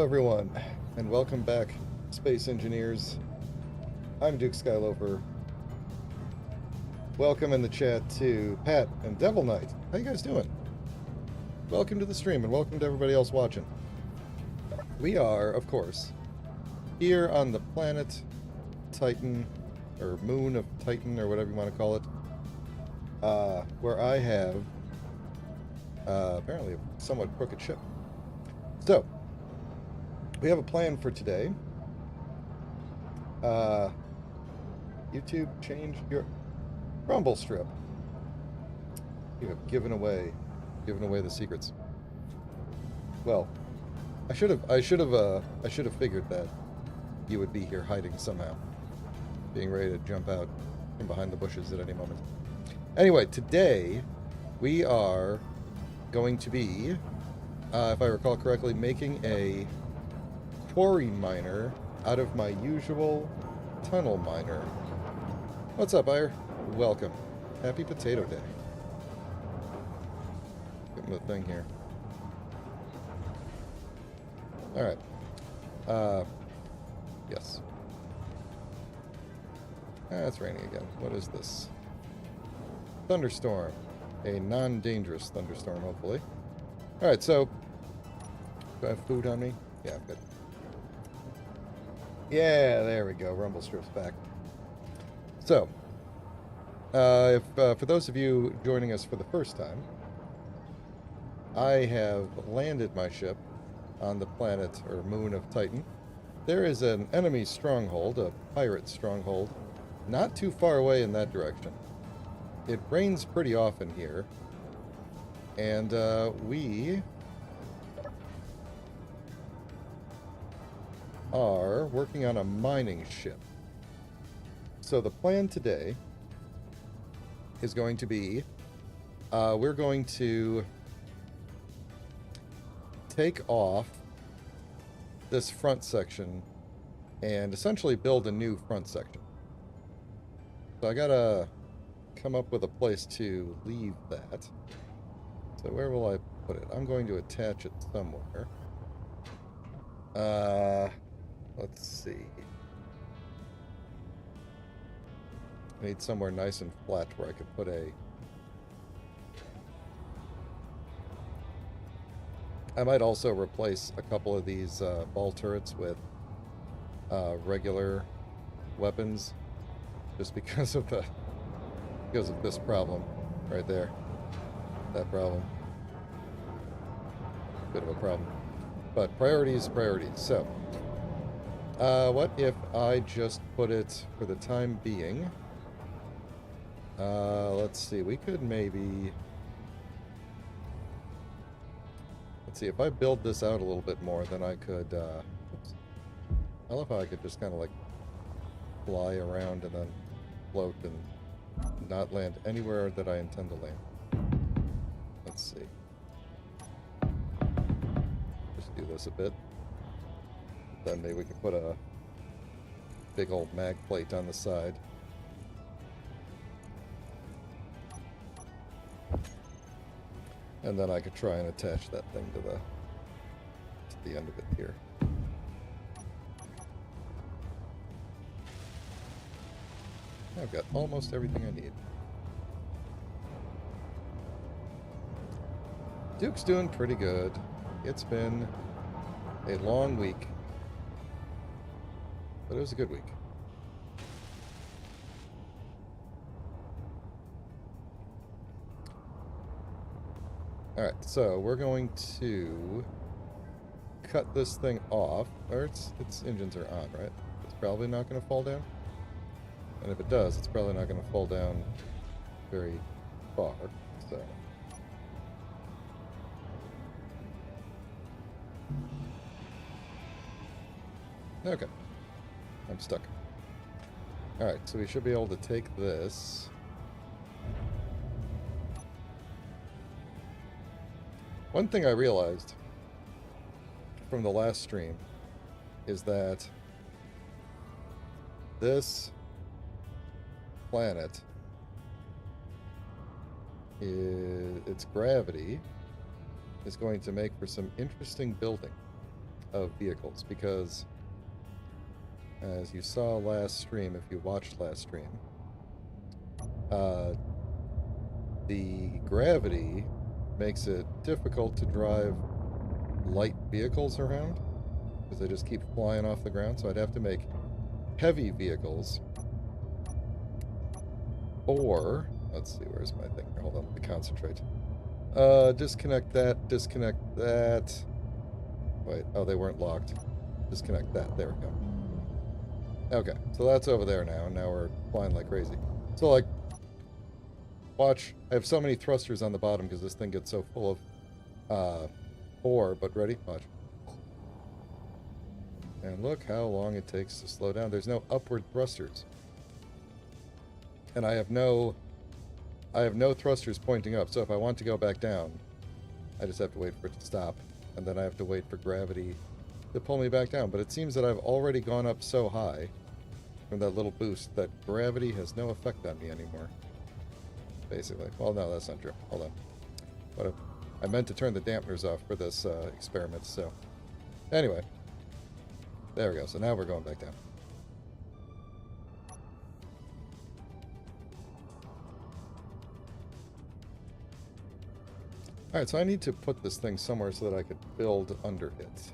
everyone, and welcome back, Space Engineers. I'm Duke Skyloper. Welcome in the chat to Pat and Devil Knight. How you guys doing? Welcome to the stream, and welcome to everybody else watching. We are, of course, here on the planet Titan, or moon of Titan, or whatever you want to call it, where I have apparently a somewhat crooked ship. So, we have a plan for today. YouTube, change your rumble strip. You have given away the secrets. Well, I should have figured that you would be here hiding somehow, being ready to jump out from behind the bushes at any moment. Anyway, today we are going to be, if I recall correctly, making a quarry miner out of my usual tunnel miner. What's up, Ire? Welcome. Happy Potato Day. Give him the thing here. Alright. Yes. It's raining again. What is this? Thunderstorm. A non-dangerous thunderstorm, hopefully. Alright, so... do I have food on me? Yeah, I'm good. Yeah, there we go. Rumble strip's back. So, for those of you joining us for the first time, I have landed my ship on the planet or moon of Titan. There is an enemy stronghold, a pirate stronghold, not too far away in that direction. It rains pretty often here, and we are working on a mining ship. So the plan today is going to be, we're going to take off this front section and essentially build a new front section. So I gotta come up with a place to leave that. So where will I put it? I'm going to attach it somewhere. Let's see. I need somewhere nice and flat where I could put a... I might also replace a couple of these ball turrets with regular weapons, just because of this problem right there. That problem. Bit of a problem. But priorities. So, what if I just put it, for the time being, let's see, we could maybe, let's see, if I build this out a little bit more, then I could, oops. I love how I could just kind of like fly around and then float and not land anywhere that I intend to land. Let's see. Just do this a bit. Then maybe we can put a big old mag plate on the side. And then I could try and attach that thing to the end of it here. I've got almost everything I need. Duke's doing pretty good. It's been a long week, but it was a good week. Alright, so we're going to cut this thing off, or its engines are on, right? It's probably not going to fall down. And if it does, it's probably not going to fall down very far, so... Okay. I'm stuck. Alright, so we should be able to take this. One thing I realized from the last stream is that this planet, its gravity is going to make for some interesting building. of vehicles, because as you saw last stream, if you watched last stream, the gravity makes it difficult to drive light vehicles around, because they just keep flying off the ground, so I'd have to make heavy vehicles. Or, let's see, where's my thing? Hold on, let me concentrate. Disconnect that, disconnect that. Wait, oh, they weren't locked. Disconnect that, there we go. Okay, so that's over there now, and now we're flying like crazy. So, like, watch, I have so many thrusters on the bottom because this thing gets so full of ore, but ready? Watch. And look how long it takes to slow down. There's no upward thrusters. And I have no thrusters pointing up, so if I want to go back down, I just have to wait for it to stop, and then I have to wait for gravity to pull me back down. But it seems that I've already gone up so high from that little boost that gravity has no effect on me anymore. Basically. Well, no, that's not true. Hold on. But I meant to turn the dampeners off for this experiment, so... Anyway. There we go. So now we're going back down. Alright, so I need to put this thing somewhere so that I could build under it.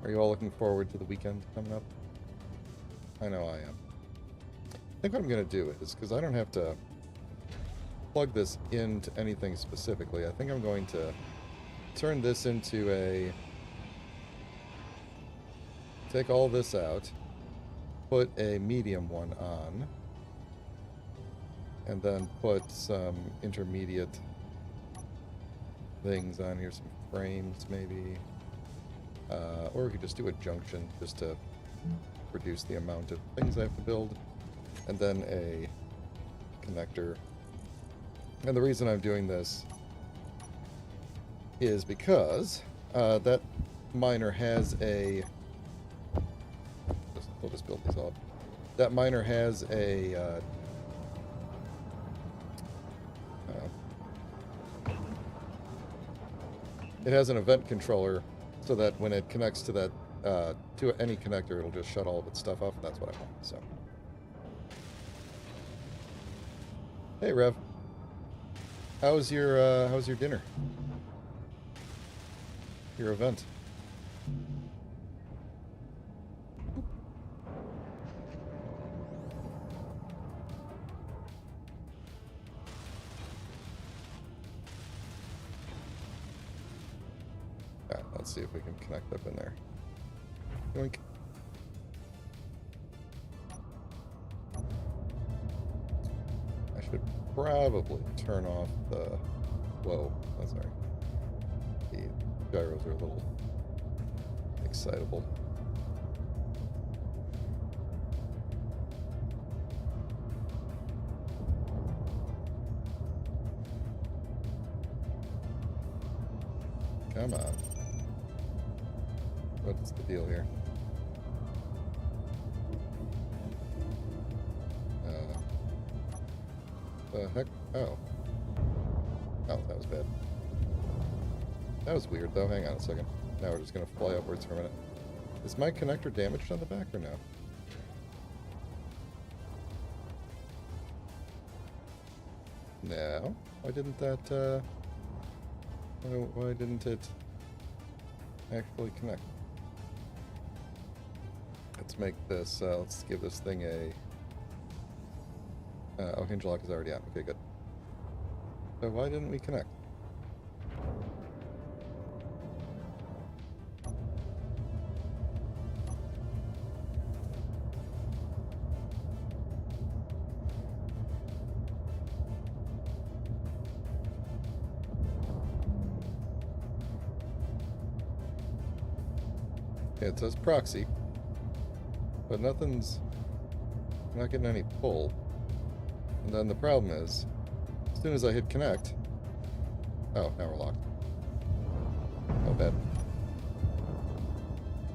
Are you all looking forward to the weekend coming up? I know I am. I think what I'm going to do is, because I don't have to plug this into anything specifically, I think I'm going to turn this into a... Take all this out, put a medium one on, and then put some intermediate things on here, some frames maybe. Or we could just do a junction just to reduce the amount of things I have to build. And then a connector. And the reason I'm doing this is because that miner has a... We'll just build these all up. That miner has a... it has an event controller, so that when it connects to that to any connector, it'll just shut all of its stuff off, and that's what I want. So, hey Rev, how's your dinner? Your event? Let's see if we can connect up in there. Yoink. I should probably turn off the... Whoa, that's sorry. The gyros are a little excitable. Come on. What's the deal here? The heck? Oh. Oh, that was bad. That was weird, though. Hang on a second. Now we're just going to fly upwards for a minute. Is my connector damaged on the back or no? No. Why didn't that, why didn't it actually connect? Let's make this, let's give this thing a... oh, hinge lock is already on. Okay, good. So why didn't we connect? Yeah, it says proxy. But nothing's... I'm not getting any pull. And then the problem is, as soon as I hit connect... Oh, now we're locked. Oh, bad.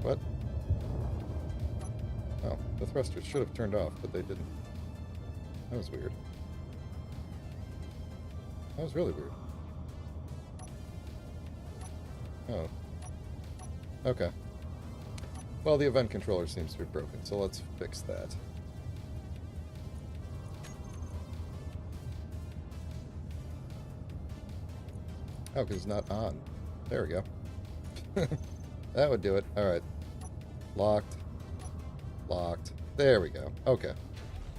What? Oh, the thrusters should have turned off, but they didn't. That was weird. That was really weird. Oh. Okay. Well, the event controller seems to be broken, so let's fix that. Oh, because it's not on. There we go. That would do it. Alright. Locked. Locked. There we go. Okay.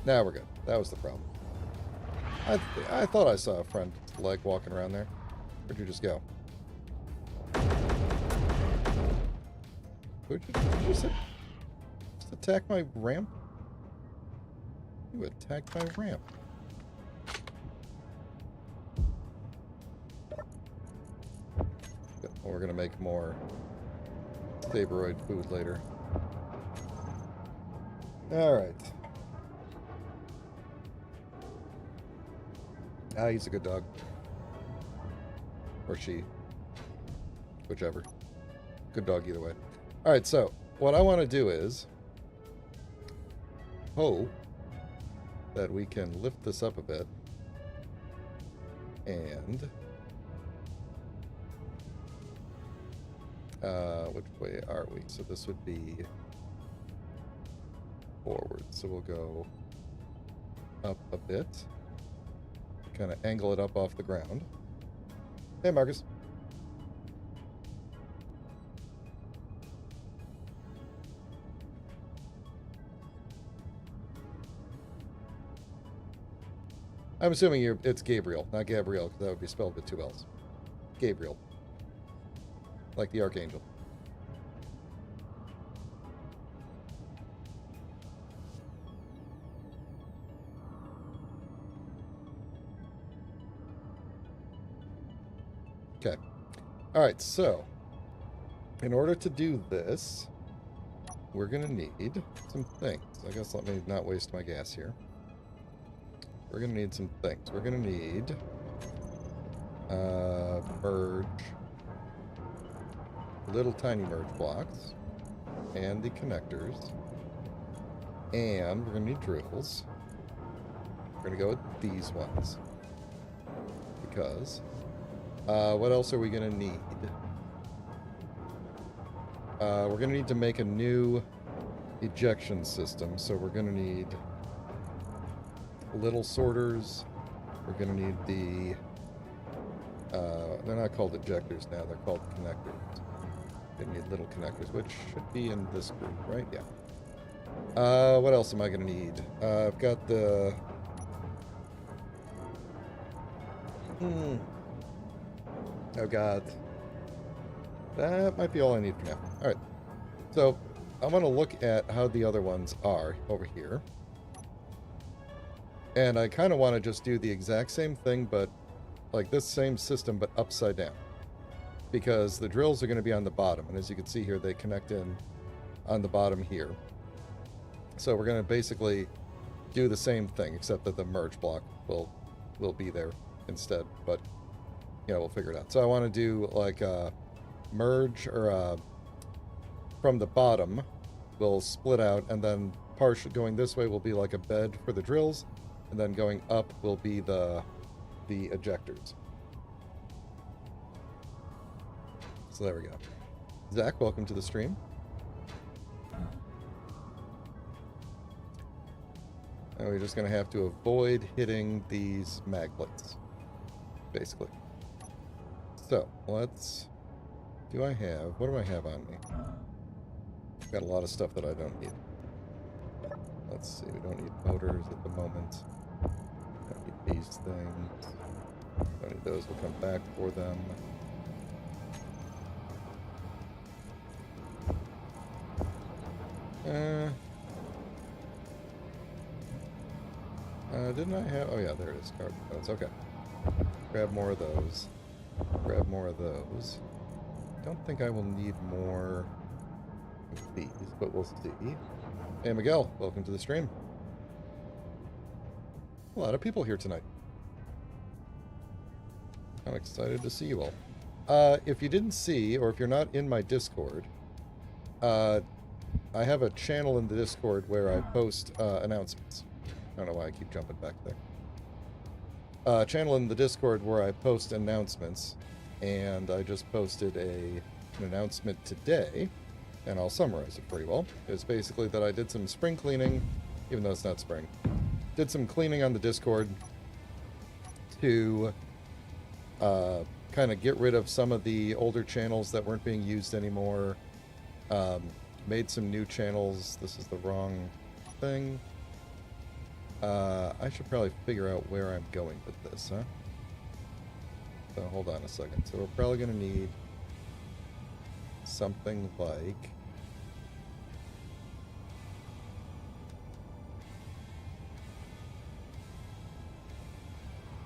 Now we're good. That was the problem. I thought I saw a front leg walking around there. Where'd you just go? Did you just attack my ramp? You attacked my ramp. Good. Well, we're gonna make more Saberoid food later. Alright. Ah, he's a good dog. Or she. Whichever. Good dog either way. Alright, so what I want to do is hope that we can lift this up a bit. And which way are we? So this would be forward. So we'll go up a bit. Kind of angle it up off the ground. Hey, Marcus. I'm assuming it's Gabriel, not Gabrielle, because that would be spelled with two L's. Gabriel. Like the Archangel. Okay. Alright, so in order to do this, we're going to need some things. I guess let me not waste my gas here. We're going to need some things. We're going to need merge, little tiny merge blocks, and the connectors. And we're going to need drills. We're going to go with these ones. Because what else are we going to need? We're going to need to make a new ejection system, so we're going to need little sorters. We're going to need the... they're not called ejectors now, they're called connectors. We're going to need little connectors, which should be in this group, right? Yeah. What else am I going to need? I've got the... Oh god. That might be all I need for now. Alright. So, I want to look at how the other ones are over here. And I kind of want to just do the exact same thing, but like this same system, but upside down. Because the drills are going to be on the bottom. And as you can see here, they connect in on the bottom here. So we're going to basically do the same thing, except that the merge block will be there instead. But, yeah, we'll figure it out. So I want to do like a merge, or from the bottom, we'll split out, and then partial going this way will be like a bed for the drills, and then going up will be the ejectors. So there we go. Zach, welcome to the stream. And we're just going to have to avoid hitting these maglets, basically. So, let's... what do I have on me? I've got a lot of stuff that I don't need. Let's see, we don't need motors at the moment. Don't need these things. Don't need those, we'll come back for them. Didn't I have... oh yeah, there it is. Carbon codes. Okay. Grab more of those. Grab more of those. Don't think I will need more of these, but we'll see. Hey, Miguel, welcome to the stream. A lot of people here tonight. I'm excited to see you all. If you didn't see, or if you're not in my Discord, I have a channel in the Discord where I post announcements. I don't know why I keep jumping back there. Channel in the Discord where I post announcements, and I just posted an announcement today, and I'll summarize it pretty well. It's basically that I did some spring cleaning, even though it's not spring. Did some cleaning on the Discord to kind of get rid of some of the older channels that weren't being used anymore. Made some new channels. This is the wrong thing. I should probably figure out where I'm going with this, huh? So hold on a second. So we're probably going to need something like...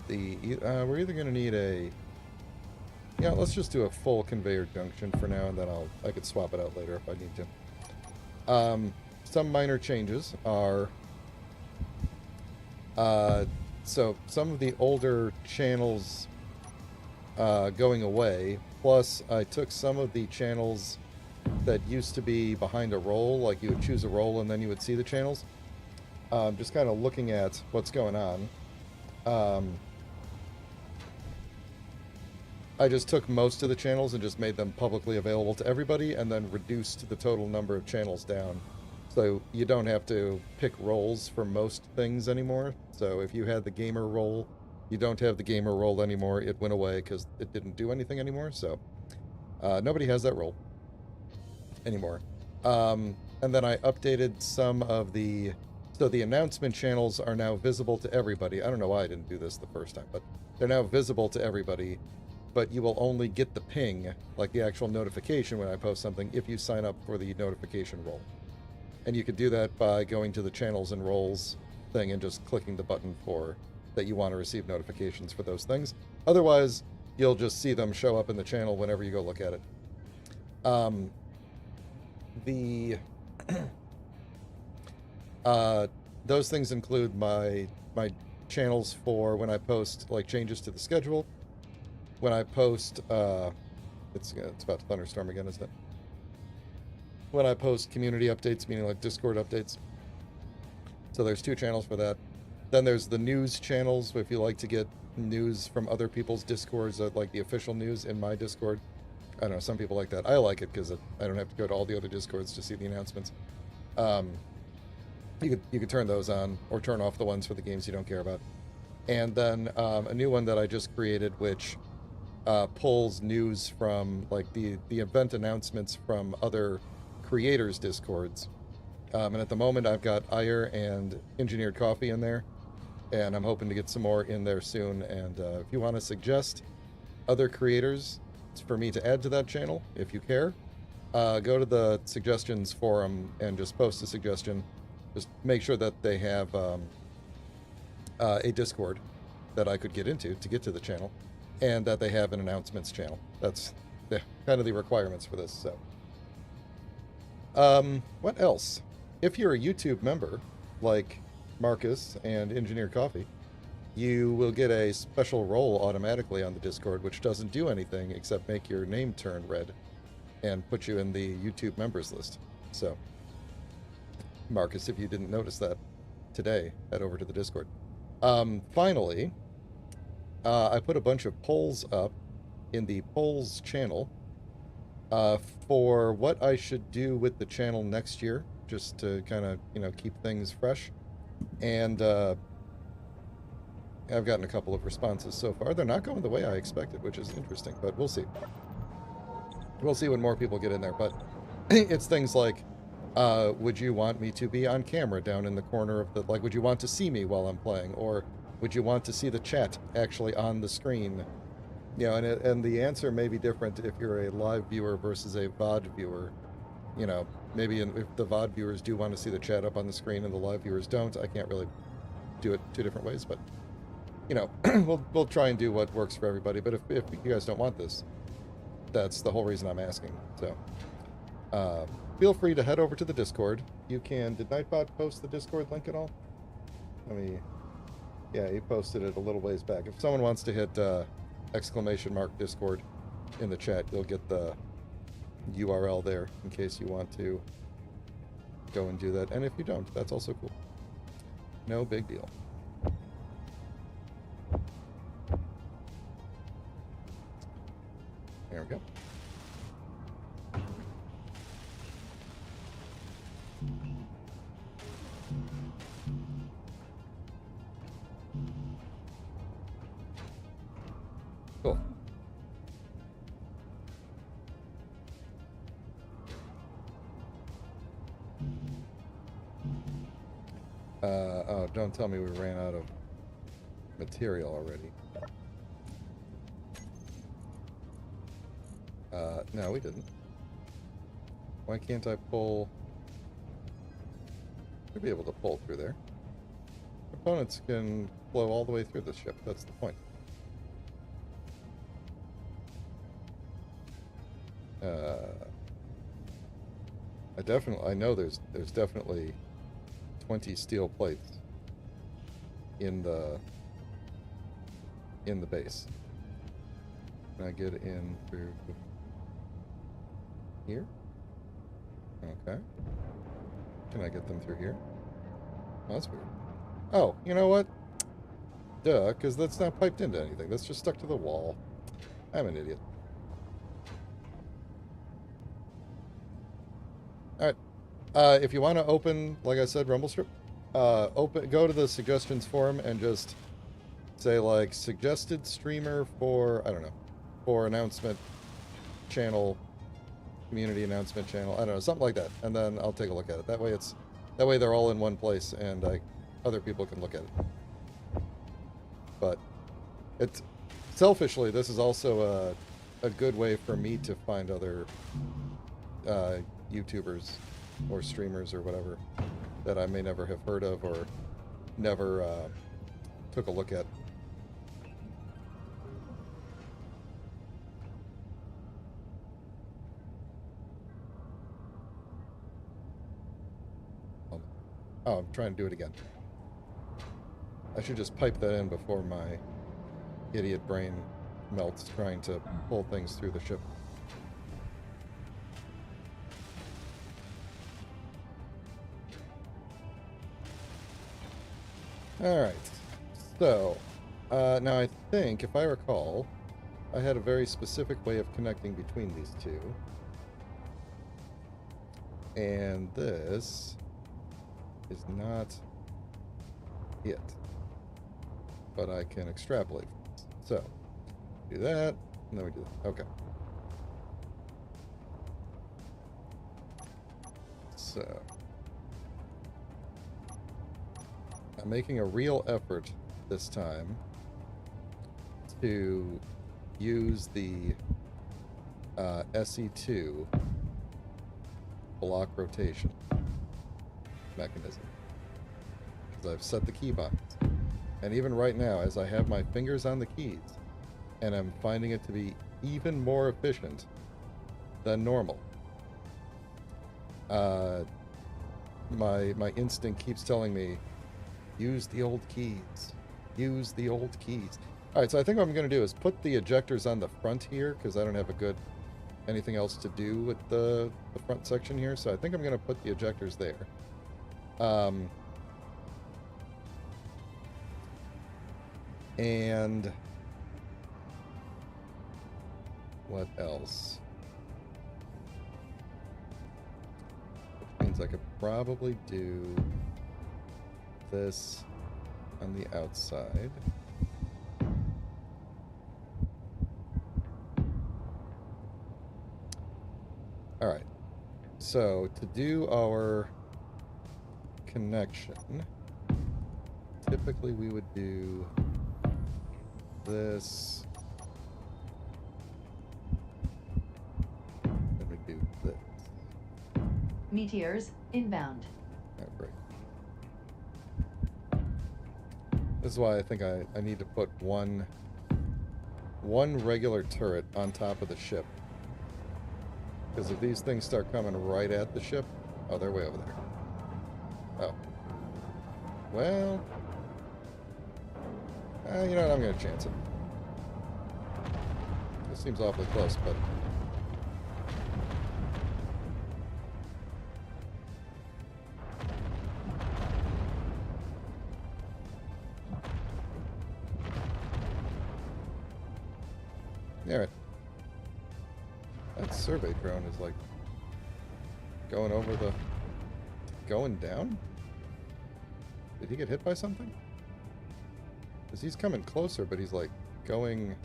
we're either going to need a... Yeah, let's just do a full conveyor junction for now, and then I could swap it out later if I need to. Some minor changes are... so some of the older channels going away, plus I took some of the channels that used to be behind a role, like you would choose a role and then you would see the channels. Just kind of looking at what's going on. I just took most of the channels and just made them publicly available to everybody, and then reduced the total number of channels down. So you don't have to pick roles for most things anymore. So if you had the gamer role, you don't have the gamer role anymore. It went away because it didn't do anything anymore. So nobody has that role anymore. And then I updated some of the... So the announcement channels are now visible to everybody. I don't know why I didn't do this the first time, but they're now visible to everybody. But you will only get the ping, like the actual notification when I post something, if you sign up for the notification role. And you could do that by going to the channels and roles thing and just clicking the button for that you want to receive notifications for those things. Otherwise, you'll just see them show up in the channel whenever you go look at it. Those things include my channels for when I post like changes to the schedule. When I post, it's about to thunderstorm again, isn't it? When I post community updates, meaning like Discord updates. So there's 2 channels for that. Then there's the news channels, if you like to get news from other people's Discords, like the official news in my Discord. I don't know, some people like that. I like it because I don't have to go to all the other Discords to see the announcements. You could turn those on, or turn off the ones for the games you don't care about. And then a new one that I just created, which pulls news from like the event announcements from other creators' Discords. And at the moment I've got Ire and Engineered Coffee in there, and I'm hoping to get some more in there soon. And if you want to suggest other creators for me to add to that channel, if you care, go to the suggestions forum and just post a suggestion. Just make sure that they have a Discord that I could get into to get to the channel, and that they have an announcements channel. That's kind of the requirements for this. So, what else? If you're a YouTube member, like Marcus and Engineer Coffee, you will get a special role automatically on the Discord, which doesn't do anything except make your name turn red and put you in the YouTube members list. So, Marcus, if you didn't notice that today, head over to the Discord. Finally, I put a bunch of polls up in the polls channel for what I should do with the channel next year, just to kind of, keep things fresh. And I've gotten a couple of responses so far. They're not going the way I expected, which is interesting, but we'll see. We'll see when more people get in there. But it's things like, would you want me to be on camera down in the corner of the... Like, would you want to see me while I'm playing? Or would you want to see the chat actually on the screen? And the answer may be different if you're a live viewer versus a VOD viewer. Maybe if the VOD viewers do want to see the chat up on the screen and the live viewers don't, I can't really do it 2 different ways. But, we'll try and do what works for everybody. But if you guys don't want this, that's the whole reason I'm asking. So, feel free to head over to the Discord. You can... Did Nightbot post the Discord link at all? Yeah, he posted it a little ways back. If someone wants to hit !Discord in the chat, you'll get the URL there in case you want to go and do that. And if you don't, that's also cool. No big deal. There we go. Cool. Oh, don't tell me we ran out of material already. No, we didn't. Why can't I pull? Should be able to pull through there. Components can flow all the way through the ship. That's the point. I know there's definitely 20 steel plates in the base. Can I get in through here? Okay. Can I get them through here? Oh, that's weird. Oh, you know what? Duh, because that's not piped into anything. That's just stuck to the wall. I'm an idiot. Alright. If you want to open, like I said, Rumble Strip, go to the suggestions forum and just say, like, suggested streamer for, I don't know, for announcement channel, community announcement channel, I don't know, something like that, and then I'll take a look at it. That way they're all in one place, and other people can look at it. But it's selfishly, this is also a good way for me to find other YouTubers or streamers or whatever that I may never have heard of or never took a look at. Oh, I'm trying to do it again. I should just pipe that in before my idiot brain melts trying to pull things through the ship. Alright, so, now I think, if I recall, I had a very specific way of connecting between these two. And this is not it. But I can extrapolate from this. So, do that, and then we do that. Okay. So, I'm making a real effort this time to use the SE2 block rotation mechanism, because I've set the keybinds. And even right now, as I have my fingers on the keys, and I'm finding it to be even more efficient than normal, my instinct keeps telling me, use the old keys. Use the old keys. Alright, so I think what I'm going to do is put the ejectors on the front here, because I don't have anything else to do with the front section here, so I think I'm going to put the ejectors there. And what else? Which means I could probably do this on the outside. All right. So to do our connection, typically we would do this, and we do this. Meteors inbound. Oh, great. This is why I think I need to put one regular turret on top of the ship. Because if these things start coming right at the ship... Oh, they're way over there. Oh. Well... you know what, I'm going to chance it. This seems awfully close, but... Alright. That survey drone is like going over the... going down? Did he get hit by something? Because he's coming closer, but he's like going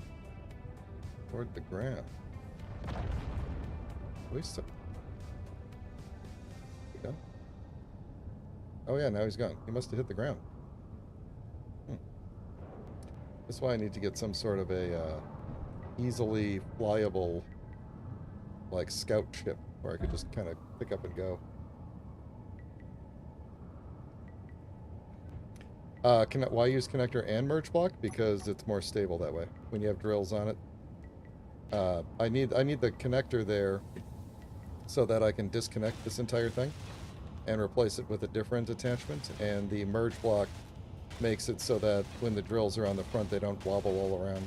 toward the ground. At least so. He gone? Oh yeah, now he's gone. He must have hit the ground. That's why I need to get some sort of a easily flyable, like, scout ship where I could just kind of pick up and go. Why use connector and merge block? Because it's more stable that way when you have drills on it. I need the connector there so that I can disconnect this entire thing and replace it with a different attachment, and the merge block makes it so that when the drills are on the front, they don't wobble all around.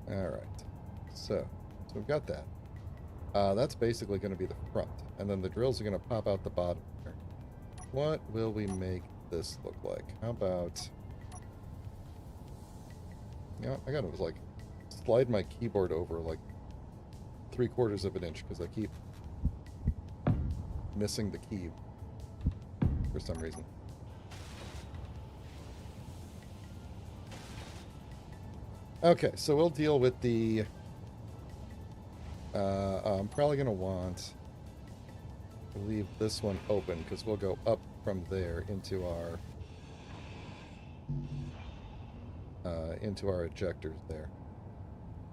Alright, so we've got that. That's basically going to be the front, and then the drills are going to pop out the bottom here. What will we make this look like? How about... Yeah, I gotta like slide my keyboard over like 3/4 of an inch because I keep missing the key for some reason. Okay, so we'll deal with the... I'm probably going to want to leave this one open because we'll go up from there into our ejectors there.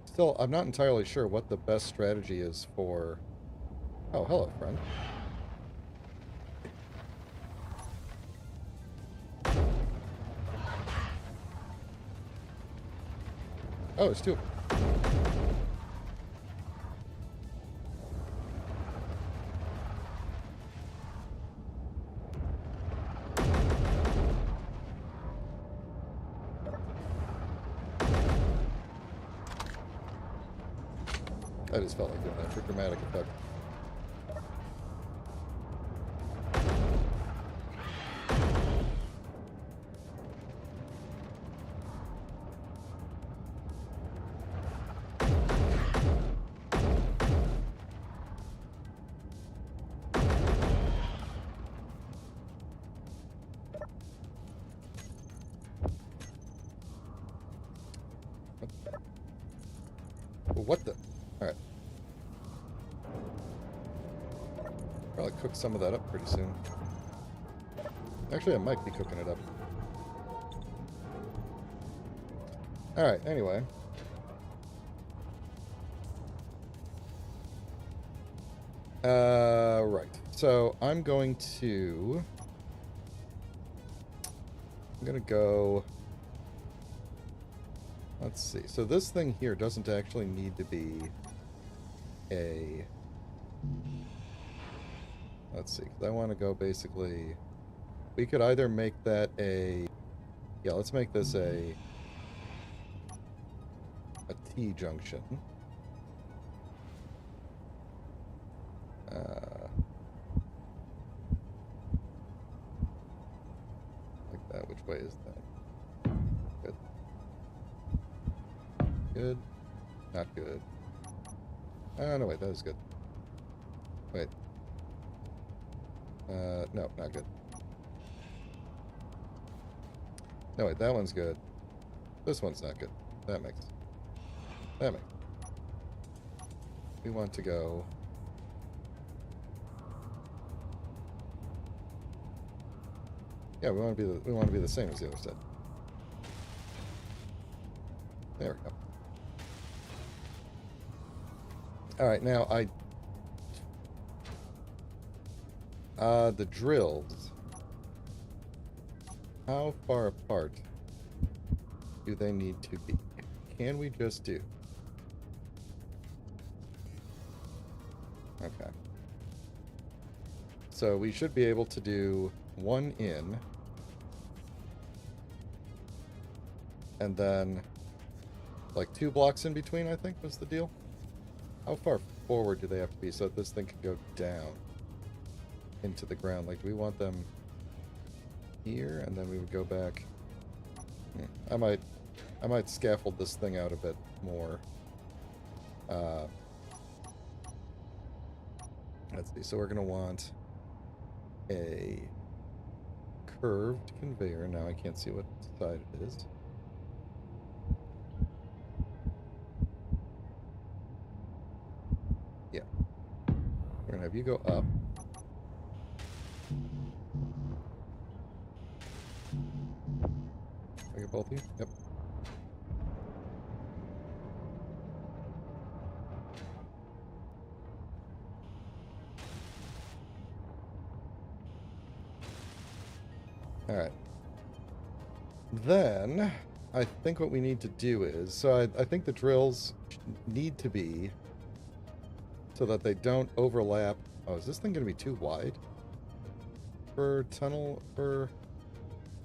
Still, I'm not entirely sure what the best strategy is for... Oh, hello, friend. Oh, it's two. I just felt like doing that for dramatic effect. What the? Alright. Probably cook some of that up pretty soon. Actually, I might be cooking it up. Alright, anyway. Right. So, I'm going to go... Let's see. So this thing here doesn't actually need to be a... Let's see. 'Cause I want to go basically... We could either make that a... Yeah, let's make this a T-junction. Like that. Which way is that? Good. Good. Not good. Oh, no, wait, that is good. Wait. No, not good. No, wait, that one's good. This one's not good. That makes... We want to go... Yeah, we want to be the same as the other side. There we go. Alright, now the drills. How far apart do they need to be? Can we just do? Okay. So we should be able to do one in. And then Like 2 blocks in between, I think, was the deal. How far forward do they have to be so that this thing can go down into the ground? Like, do we want them here, and then we would go back? I might scaffold this thing out a bit more. Let's see. So we're gonna want a curved conveyor. Now I can't see what side it is. Yeah. We're gonna have you go up. I get both of you? Yep. Alright. Then, I think what we need to do is... So I think the drills need to be so that they don't overlap. Oh, is this thing going to be too wide for tunnel? Or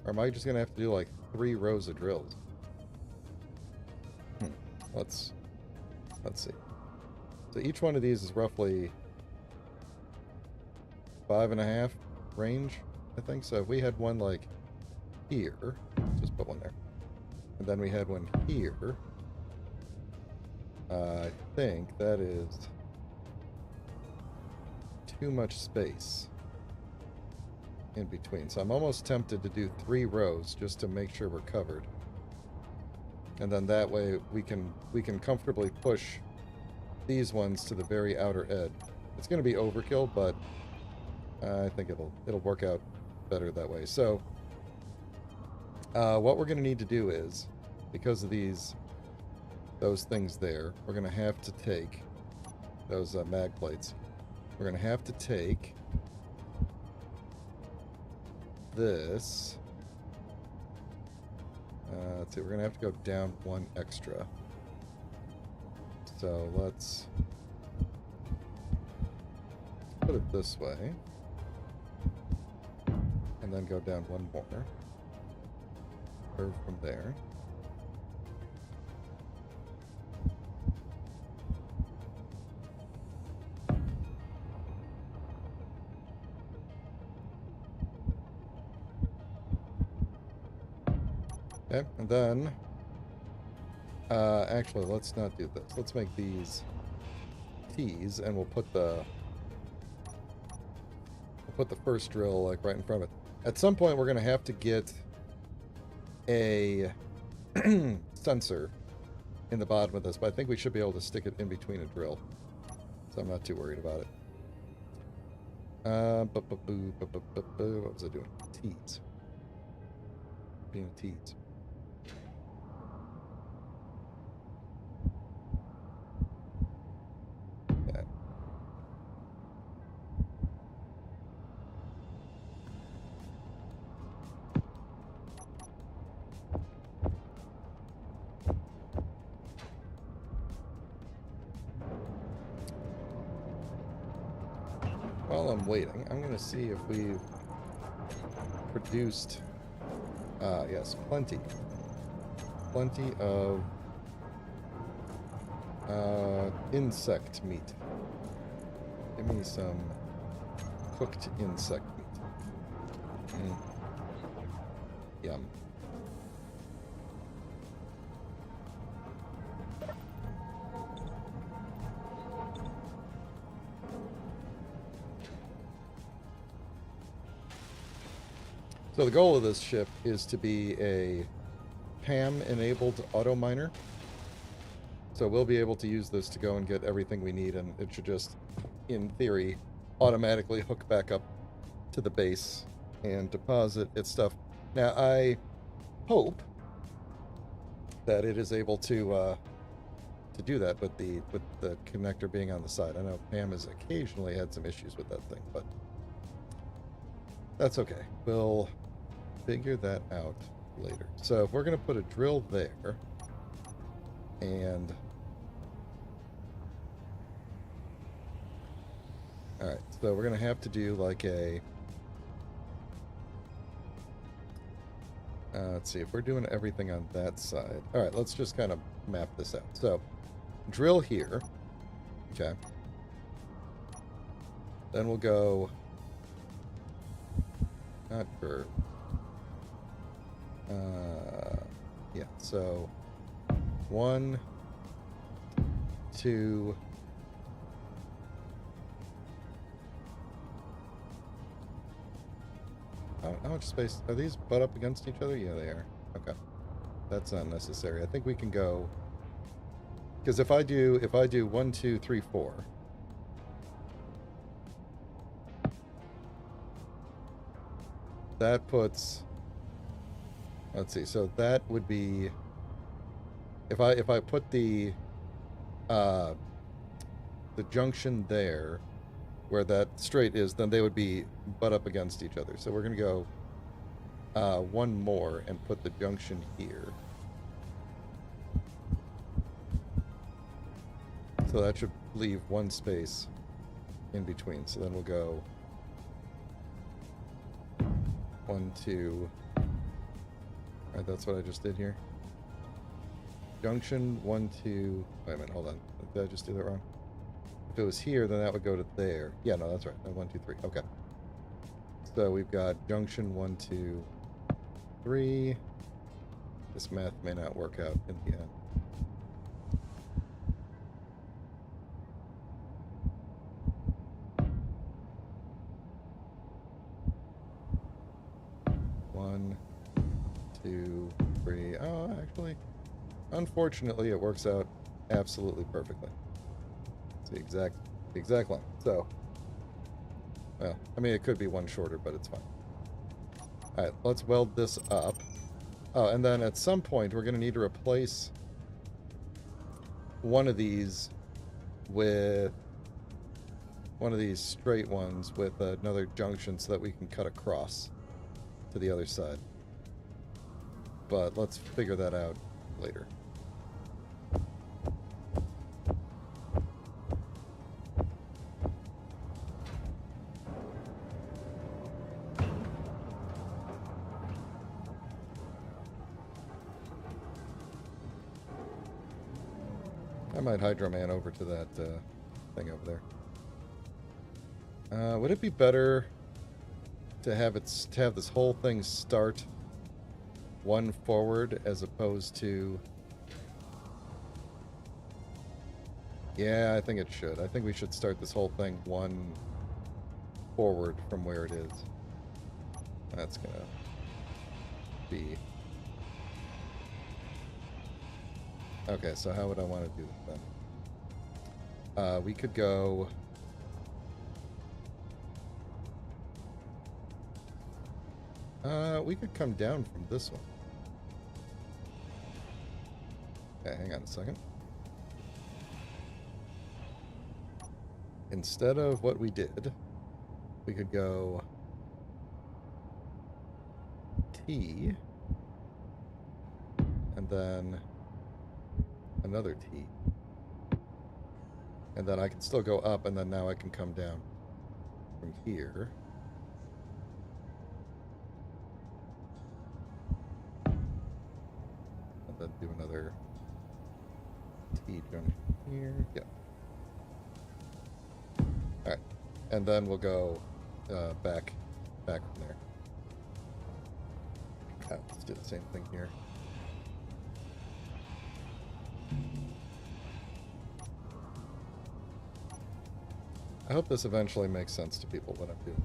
am I just going to have to do like 3 rows of drills? Let's see. So each one of these is roughly 5.5 range, I think. So if we had one like here, just put one there, and then we had one here, I think that is too much space in between. So I'm almost tempted to do 3 rows just to make sure we're covered. And then that way we can comfortably push these ones to the very outer edge. It's going to be overkill, but I think it'll work out better that way. So what we're going to need to do is, because of those things there, we're going to have to take those mag plates. We're going to have to take this. Let's see, we're going to have to go down 1 extra. So let's put it this way. And then go down 1 more. Curve from there. Okay, and then, actually, let's not do this. Let's make these T's, and we'll put the first drill like right in front of it. At some point, we're gonna have to get a sensor in the bottom of this, but I think we should be able to stick it in between a drill, so I'm not too worried about it. What was I doing? T's. Being T's. While I'm waiting, I'm going to see if we've produced, yes, plenty of insect meat. Give me some cooked insect meat. Yum. So the goal of this ship is to be a PAM-enabled auto miner. So we'll be able to use this to go and get everything we need, and it should just, in theory, automatically hook back up to the base and deposit its stuff. Now, I hope that it is able to do that with the connector being on the side. I know PAM has occasionally had some issues with that thing, but that's okay. We'll figure that out later. So if we're going to put a drill there, and alright, so we're going to have to do like a Let's see if we're doing everything on that side. All right, let's just kind of map this out. So, drill here. Okay. Then we'll go. Not curve. Yeah. So, 1, 2. How much space are these butt up against each other? Yeah, they are. Okay, that's not necessary. I think we can go because if I do 1, 2, 3, 4, that puts. Let's see. So that would be if I put the junction there where that straight is, then they would be butt up against each other. So we're gonna go one more and put the junction here. So that should leave one space in between. So then we'll go 1, 2. All right, that's what I just did here. Junction 1, 2. Wait a minute, hold on. Did I just do that wrong? If it was here, then that would go to there. Yeah, no, that's right. 1, 2, 3. Okay. So we've got junction 1, 2, 3. This math may not work out in the end. One, 2, 3. Oh, actually, unfortunately, it works out absolutely perfectly. It's the exact line. So, well, I mean, it could be one shorter, but it's fine. All right, let's weld this up. Oh, and then at some point, we're going to need to replace one of these with one of these straight ones with another junction so that we can cut across to the other side. But let's figure that out later. I might Hydro Man over to that thing over there. Would it be better to have this whole thing start one forward as opposed to? Yeah, I think it should. I think we should start this whole thing one forward from where it is. That's gonna be... Okay, so how would I want to do this then? We could go... we could come down from this one. Okay, hang on a second. Instead of what we did, we could go T, and then another T. And then I can still go up, and then now I can come down from here. And then do another T junction here. Yeah. Alright. And then we'll go back from there. Let's do the same thing here. I hope this eventually makes sense to people what I'm doing.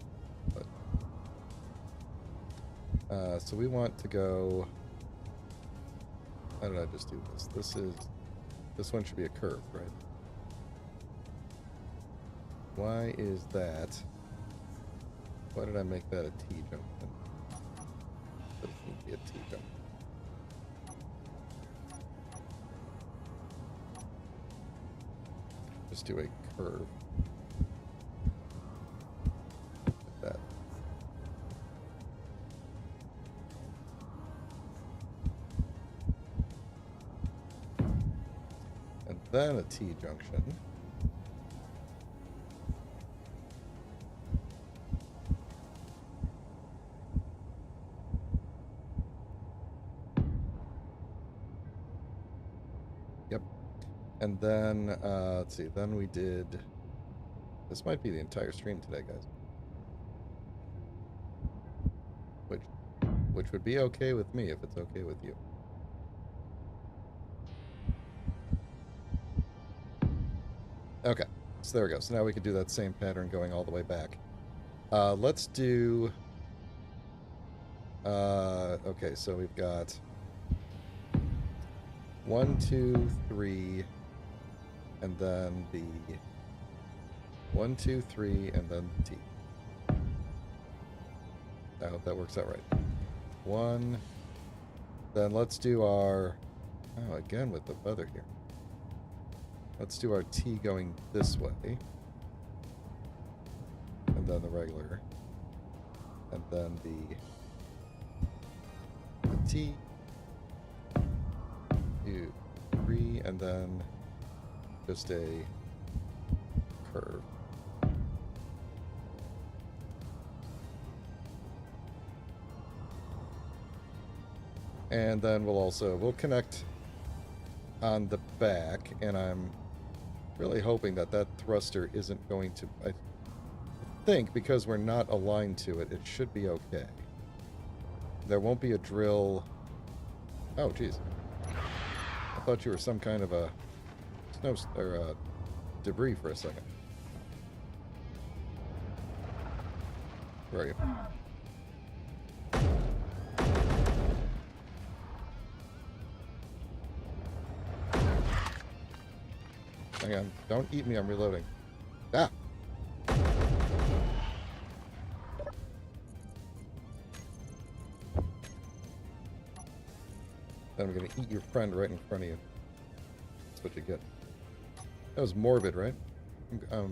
But so we want to go. How did I just do this? This one should be a curve, right? Why is that? Why did I make that a T jump? It doesn't need to be a T jump. Just do a curve. Like that. And then a T junction. Yep. And then, let's see, then we did... This might be the entire stream today, guys. Which would be okay with me if it's okay with you. Okay, so there we go. So now we can do that same pattern going all the way back. Let's do... okay, so we've got 1, 2, 3, and then the 1, 2, 3, and then the T. I hope that works out right. 1. Then let's do our... Oh, again with the feather here. Let's do our T going this way. And then the regular. And then the T. 2, 3, and then just a curve. And then we'll connect on the back, and I'm really hoping that that thruster isn't going to, I think because we're not aligned to it, it should be okay. There won't be a drill. Oh, geez. I thought you were some kind of a snow or debris for a second. Where are you? Hang on. Don't eat me. I'm reloading. Ah! Then I'm going to eat your friend right in front of you. That's what you get. That was morbid, right? I'll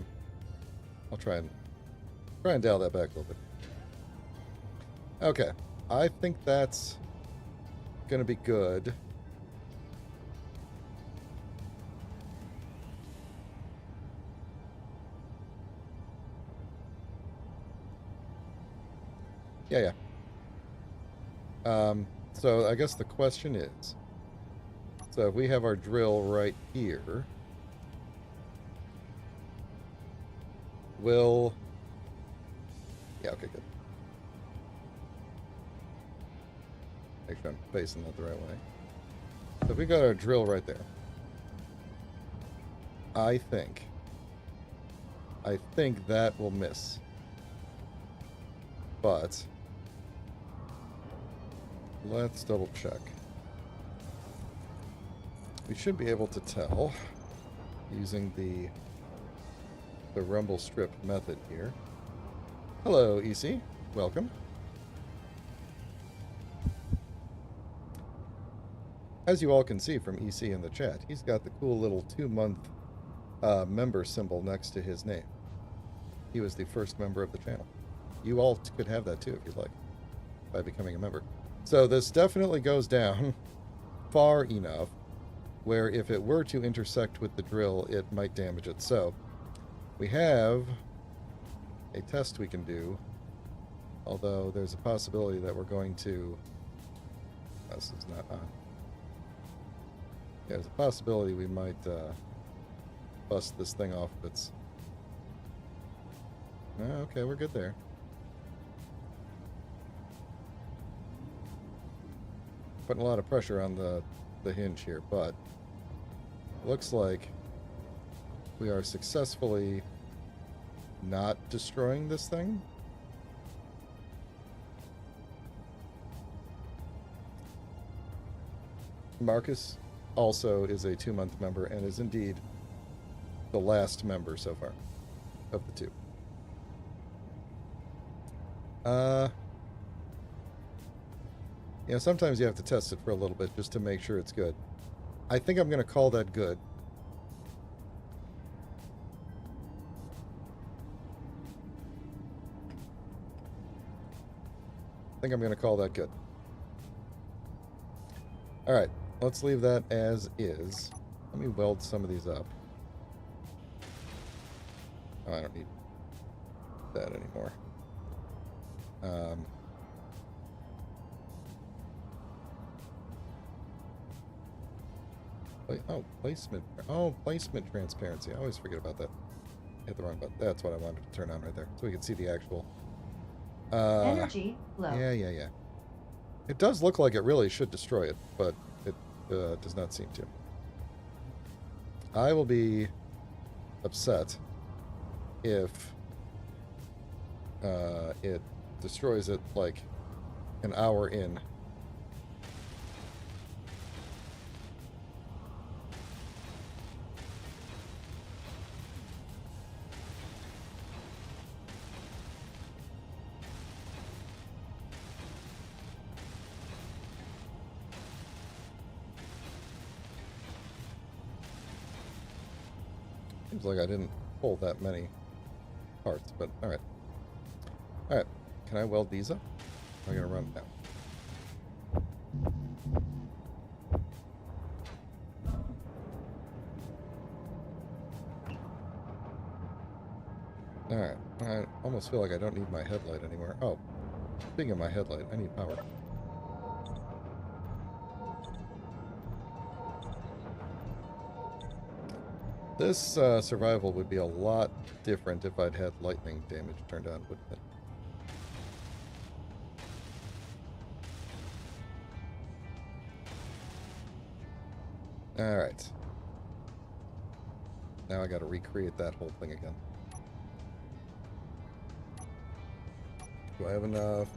try and dial that back a little bit. Okay. I think that's going to be good. Yeah. So I guess the question is, so if we have our drill right here, will... Yeah, okay, good. Make sure I'm facing that the right way. So if we got our drill right there, I think that will miss. But let's double check. We should be able to tell using the rumble strip method here. Hello, EC. Welcome. As you all can see from EC in the chat, he's got the cool little 2-month member symbol next to his name. He was the first member of the channel. You all could have that too if you'd like, by becoming a member. So this definitely goes down far enough where if it were to intersect with the drill, it might damage it. So we have a test we can do, although there's a possibility that we're going to... This is not on. Yeah, there's a possibility we might bust this thing off if it's... Okay, we're good there. Putting a lot of pressure on the hinge here, but looks like we are successfully not destroying this thing. Marcus also is a 2-month member and is indeed the last member so far of the 2. You know, sometimes you have to test it for a little bit just to make sure it's good. I think I'm going to call that good. I think I'm going to call that good. All right, let's leave that as is. Let me weld some of these up. Oh, I don't need that anymore. Oh, placement. Oh, placement transparency. I always forget about that. Hit the wrong button. That's what I wanted to turn on right there, so we can see the actual. Energy low. Yeah. It does look like it really should destroy it, but it does not seem to. I will be upset if it destroys it like an hour in. Seems like I didn't pull that many parts, but alright. Alright, can I weld these up? I'm gonna run now. Alright, I almost feel like I don't need my headlight anymore. Oh, speaking of my headlight, I need power. This survival would be a lot different if I'd had lightning damage turned on, wouldn't it? Alright. Now I gotta recreate that whole thing again. Do I have enough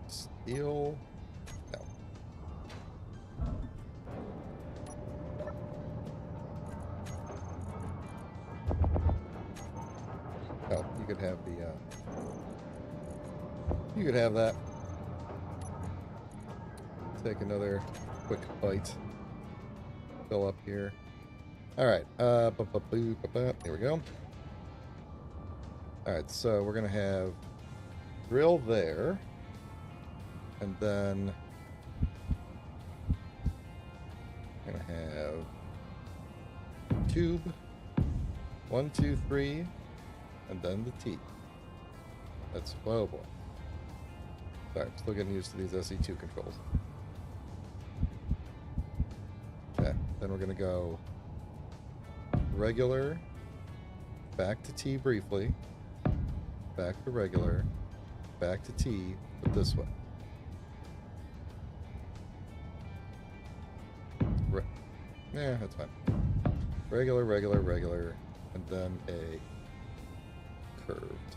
steel? No. Oh, you could have the, you could have that. Take another quick bite. Fill up here. Alright, here we go. Alright, so we're gonna have drill there, and then we're gonna have tube, 1, 2, 3, and then the T. That's, oh boy. Sorry, I'm still getting used to these SE2 controls. Okay, then we're gonna go regular, back to T briefly, back to regular, back to T, but this way. Yeah, that's fine. Regular, and then a curved.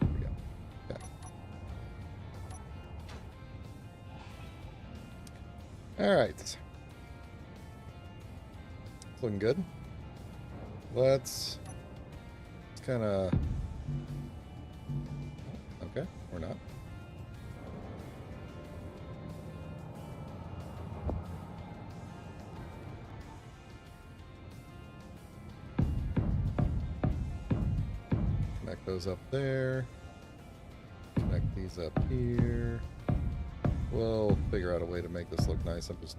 There we go. Okay. Alright. It's looking good. Let's kind of... Okay, or not. Connect those up there. Connect these up here. We'll figure out a way to make this look nice. I'm just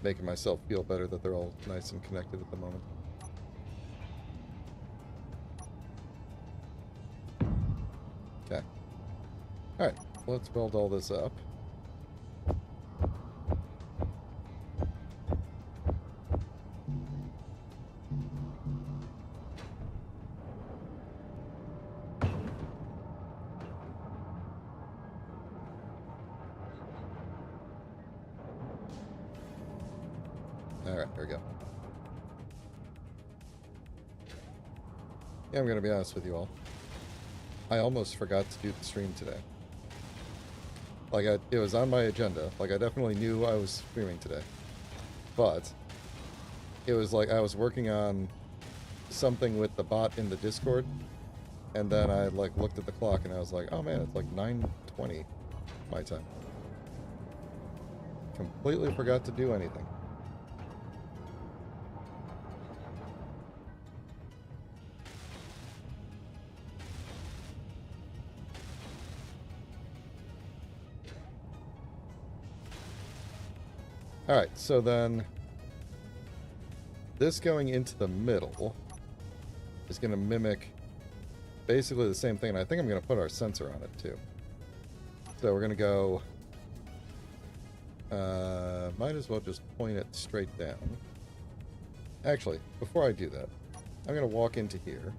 making myself feel better that they're all nice and connected at the moment. Okay. Alright, let's weld all this up. Alright, there we go. Yeah, I'm gonna be honest with you all. I almost forgot to do the stream today. Like, it was on my agenda. Like, I definitely knew I was streaming today. But it was like I was working on something with the bot in the Discord, and then I, like, looked at the clock, and I was like, oh man, it's like 9:20 my time. Completely forgot to do anything. Alright, so then this going into the middle is going to mimic basically the same thing, and I think I'm going to put our sensor on it too. So we're going to go Might as well just point it straight down. Actually, before I do that, I'm going to walk into here.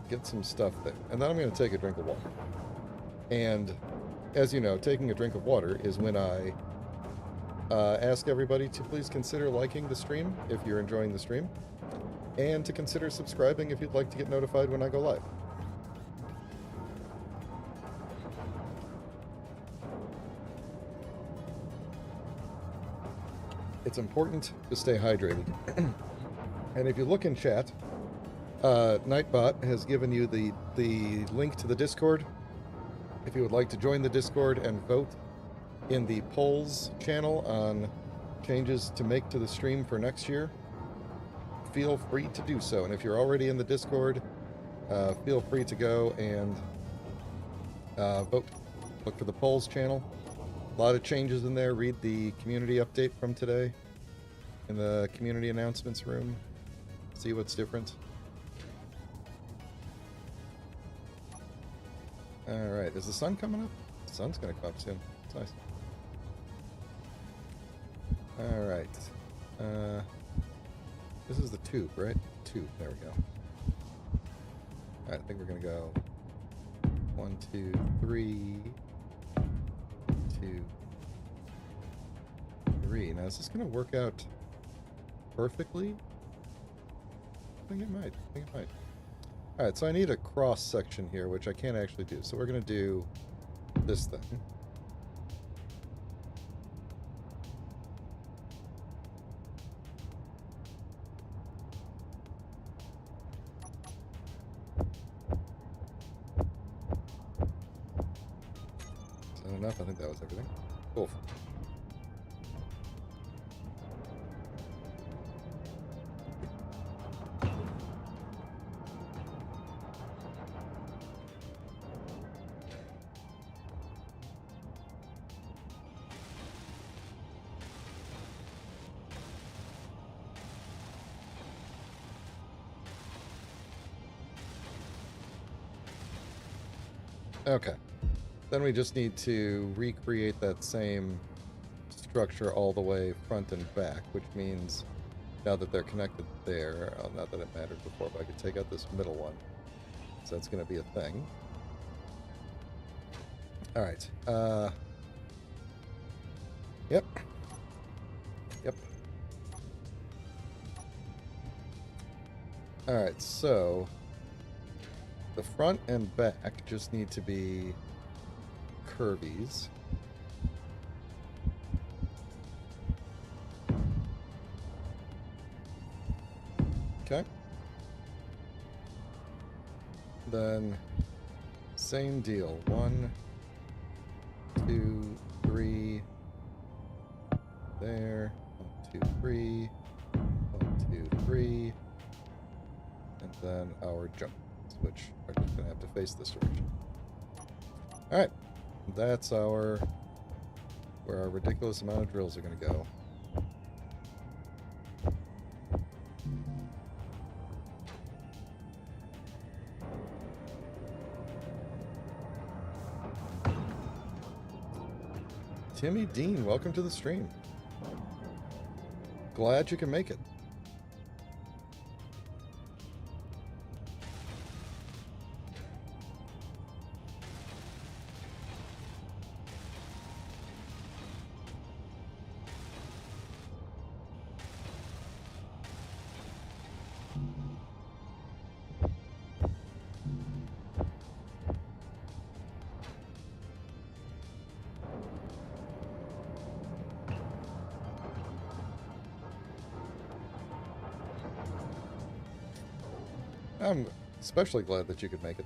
Get some stuff there. And then I'm going to take a drink of water. And, as you know, taking a drink of water is when I ask everybody to please consider liking the stream if you're enjoying the stream. And to consider subscribing if you'd like to get notified when I go live. It's important to stay hydrated. And if you look in chat, Nightbot has given you the link to the Discord. If you would like to join the Discord and vote in the polls channel on changes to make to the stream for next year, feel free to do so. And if you're already in the Discord, feel free to go and vote. Look for the polls channel. A lot of changes in there. Read the community update from today in the community announcements room. See what's different. Alright, is the sun coming up? The sun's gonna come up soon. It's nice. Alright. This is the tube, right? Tube, there we go. Alright, I think we're gonna go 1, 2, 3, 2, 3. Now, is this gonna work out perfectly? I think it might. Alright, so I need a cross section here, which I can't actually do. So we're gonna do this thing. Is that enough? I think that was everything. Cool. Okay. Then we just need to recreate that same structure all the way front and back, which means now that they're connected there, not that it mattered before, but I could take out this middle one. So that's going to be a thing. Alright. Yep. Alright, so the front and back just need to be curvies. Okay. Then same deal. 1, 2, 3. There. 1, 2, 3. 1, 2, 3. And then our jump, which are just going to have to face this direction. Alright, that's where our ridiculous amount of drills are going to go. Timmy Dean, welcome to the stream. Glad you can make it. I'm especially glad that you could make it.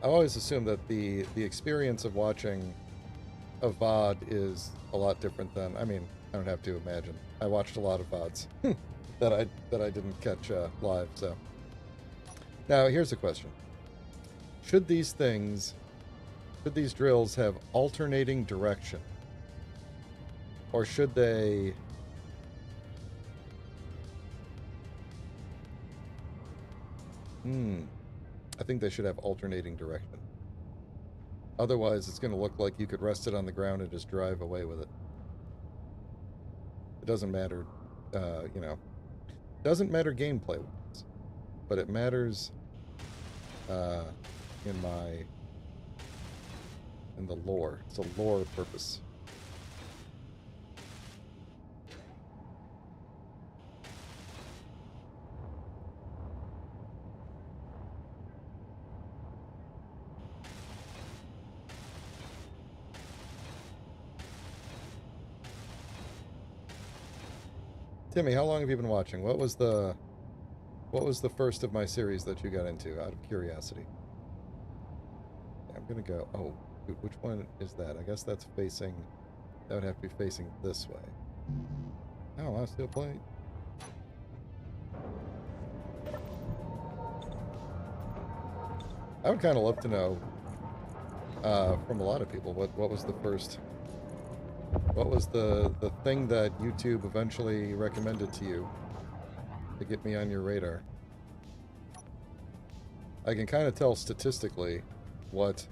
I always assume that the experience of watching a VOD is a lot different than, I mean, I don't have to imagine. I watched a lot of VODs that I didn't catch live, so. Now, here's a question. Should these drills have alternating direction? Or should they I think they should have alternating direction. Otherwise, it's going to look like you could rest it on the ground and just drive away with it. It doesn't matter, you know, doesn't matter gameplay-wise, but it matters in the lore. It's a lore purpose. Timmy, how long have you been watching? What was the first of my series that you got into, out of curiosity? Yeah, I'm gonna go. Oh, dude, which one is that? I guess that's facing. That would have to be facing this way. Oh, I still play. I would kind of love to know from a lot of people what was the first. What was the thing that YouTube eventually recommended to you to get me on your radar? I can kind of tell statistically what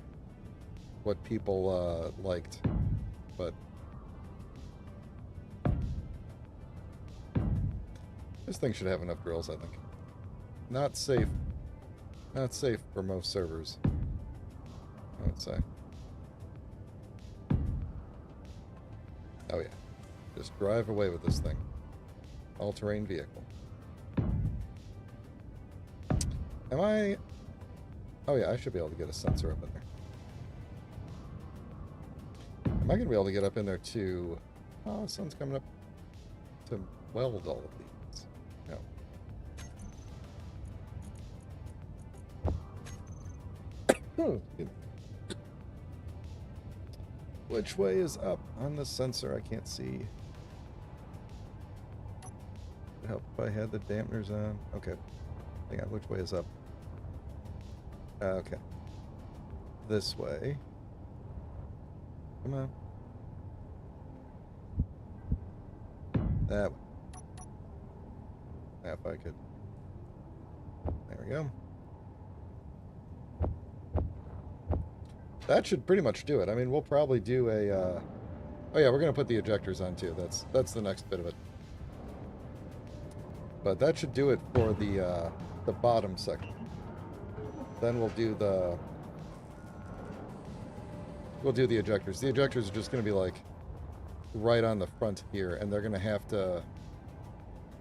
people liked, but this thing should have enough drills, I think. Not safe for most servers, I would say. Oh yeah, just drive away with this thing. All-terrain vehicle. Am I... Oh yeah, I should be able to get a sensor up in there. Am I going to be able to get up in there to... Oh, the sun's coming up to weld all of these. No. Which way is up on the sensor? I can't see. Would help if I had the dampeners on. Okay. Hang on, which way is up? Okay. This way. Come on. That way. Now if I could. There we go. That should pretty much do it. I mean, we'll probably do a... Oh yeah, we're going to put the ejectors on too. That's the next bit of it. But that should do it for the bottom section. Then we'll do the ejectors. The ejectors are just going to be like right on the front here, and they're going to have to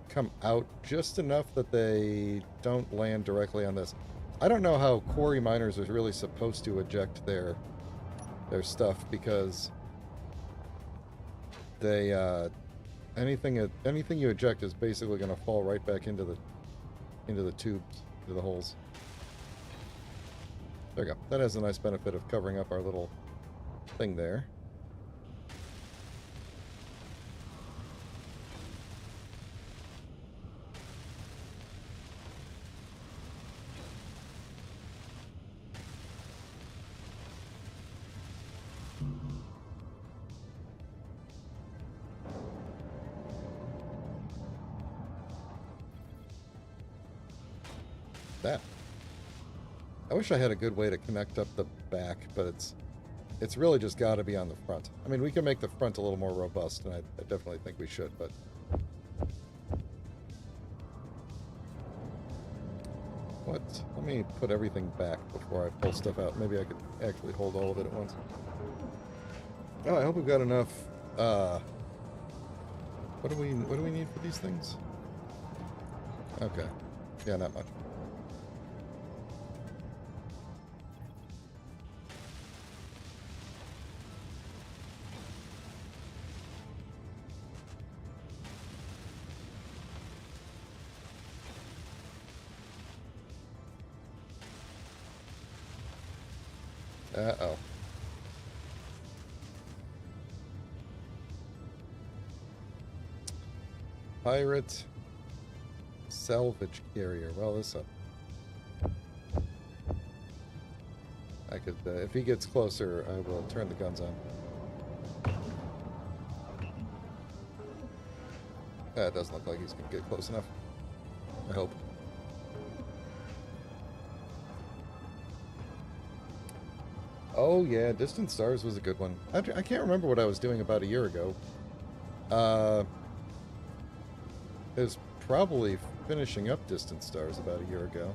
come out just enough that they don't land directly on this. I don't know how quarry miners are really supposed to eject their stuff, because they anything you eject is basically going to fall right back into the tubes, into the holes. There we go. That has a nice benefit of covering up our little thing there. That. I wish I had a good way to connect up the back, but it's really just got to be on the front. I mean, we can make the front a little more robust, and I definitely think we should, but... What? Let me put everything back before I pull stuff out. Maybe I could actually hold all of it at once. Oh, I hope we've got enough, what do we need for these things? Okay. Yeah, not much. Uh-oh. Pirate salvage carrier. Well, this up. I could, if he gets closer, I will turn the guns on. It doesn't look like he's going to get close enough. I hope. Oh yeah, Distant Stars was a good one. I can't remember what I was doing about a year ago. It was probably finishing up Distant Stars about a year ago.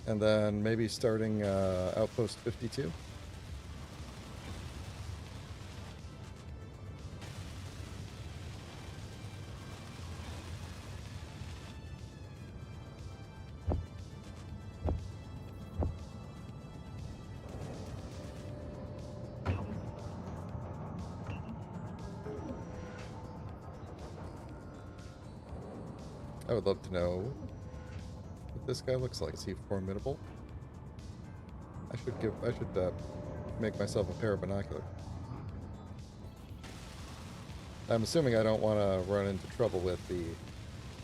And then maybe starting Outpost 52. I would love to know what this guy looks like. Is he formidable? I should make myself a pair of binoculars. I'm assuming I don't want to run into trouble with the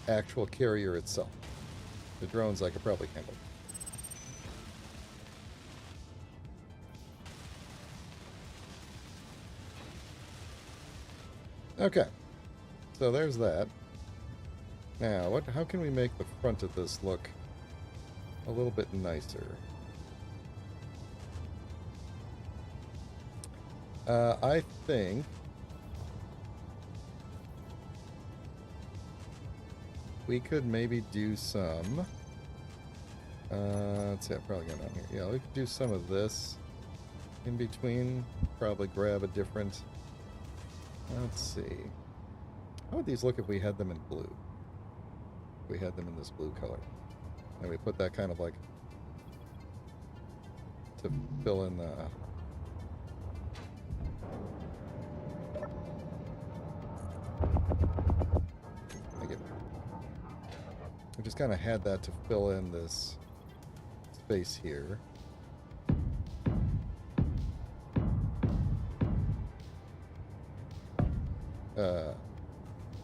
actual carrier itself. The drones I could probably handle. Okay, so there's that. Now, how can we make the front of this look a little bit nicer? I think we could maybe do some... let's see, I'm probably going down here. Yeah, we could do some of this in between. Probably grab a different... Let's see. How would these look if we had them in blue? If we had them in this blue color. And we put that kind of like... to fill in the... I just kind of had that to fill in this space here.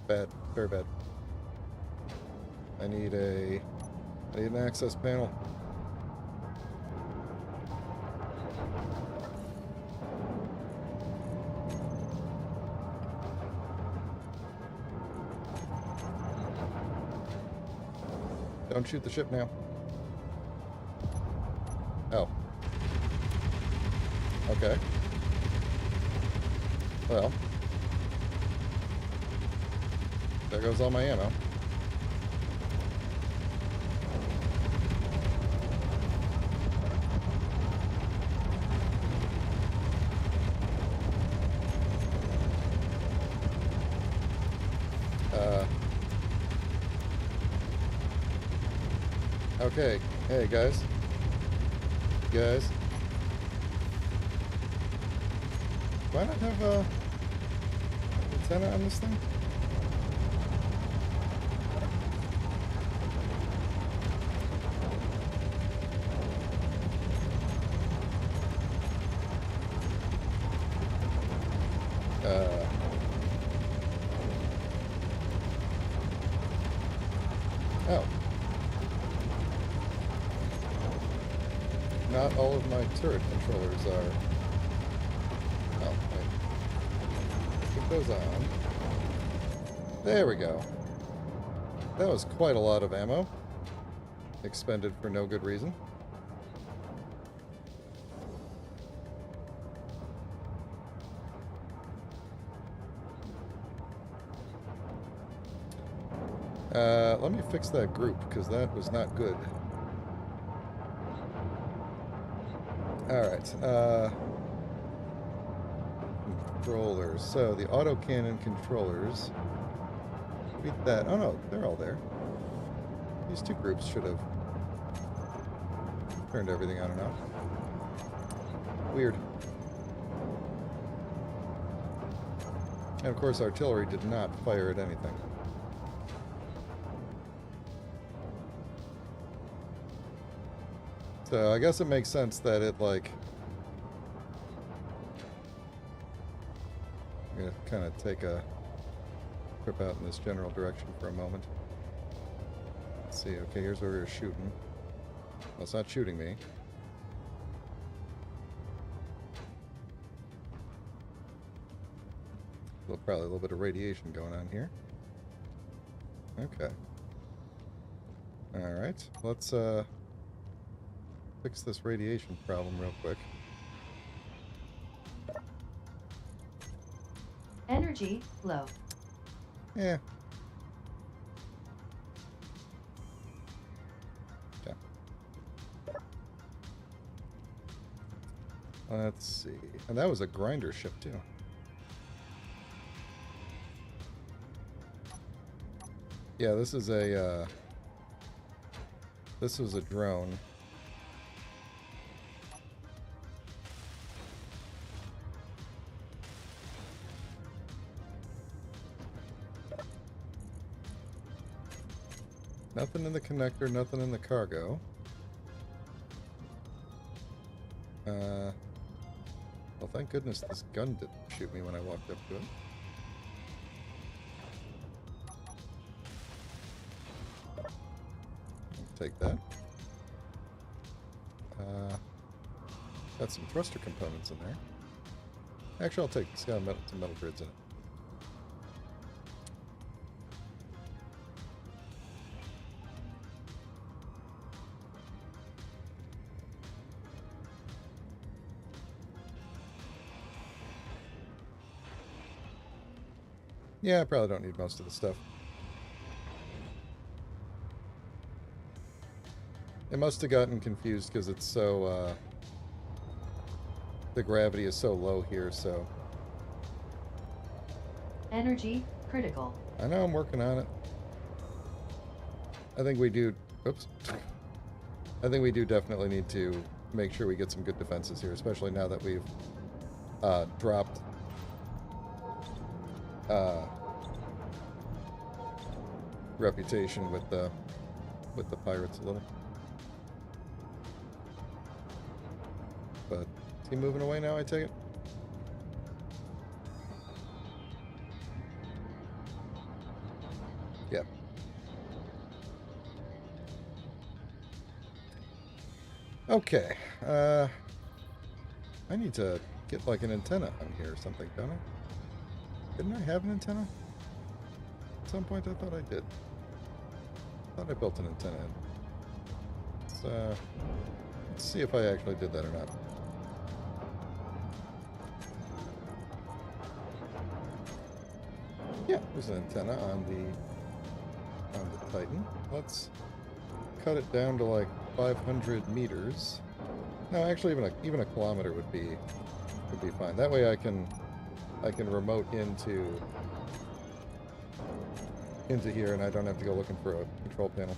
Bad. Very bad. I need an access panel. Don't shoot the ship now. Oh. Okay. Well. There goes all my ammo. Okay. Hey, guys. Guys. Do I not have a antenna on this thing? Oh. Not all of my turret controllers are... Oh, wait. Keep those on. There we go. That was quite a lot of ammo. Expended for no good reason. Let me fix that group, because that was not good. Alright, controllers. So, the autocannon controllers. Beat that. Oh no, they're all there. These two groups should have turned everything on and off. Weird. And of course, artillery did not fire at anything. So I guess it makes sense that it, like... I'm gonna kind of take a trip out in this general direction for a moment. Let's see, okay, here's where we were shooting. Well, it's not shooting me. Well, probably a little bit of radiation going on here. Okay. Alright, let's fix this radiation problem real quick. Energy low. Yeah. Okay. Let's see. And that was a grinder ship, too. Yeah, this is a, this was a drone. Nothing in the connector, nothing in the cargo. Well, thank goodness this gun didn't shoot me when I walked up to it. Take that. Got some thruster components in there. Actually, I'll take it's got some metal grids in it. Yeah, I probably don't need most of the stuff. It must have gotten confused because it's so, the gravity is so low here, so... Energy critical. I know, I'm working on it. I think we do... Oops. I think we do definitely need to make sure we get some good defenses here, especially now that we've dropped... reputation with the pirates a little. But is he moving away now, I take it? Yep. Okay. I need to get like an antenna on here or something, don't I? Didn't I have an antenna? At some point I thought I did. I thought I built an antenna in. Let's see if I actually did that or not. Yeah, there's an antenna on the Titan. Let's cut it down to like 500 meters. No, actually, even a kilometer would be fine. That way, I can remote into here, and I don't have to go looking for a control panel.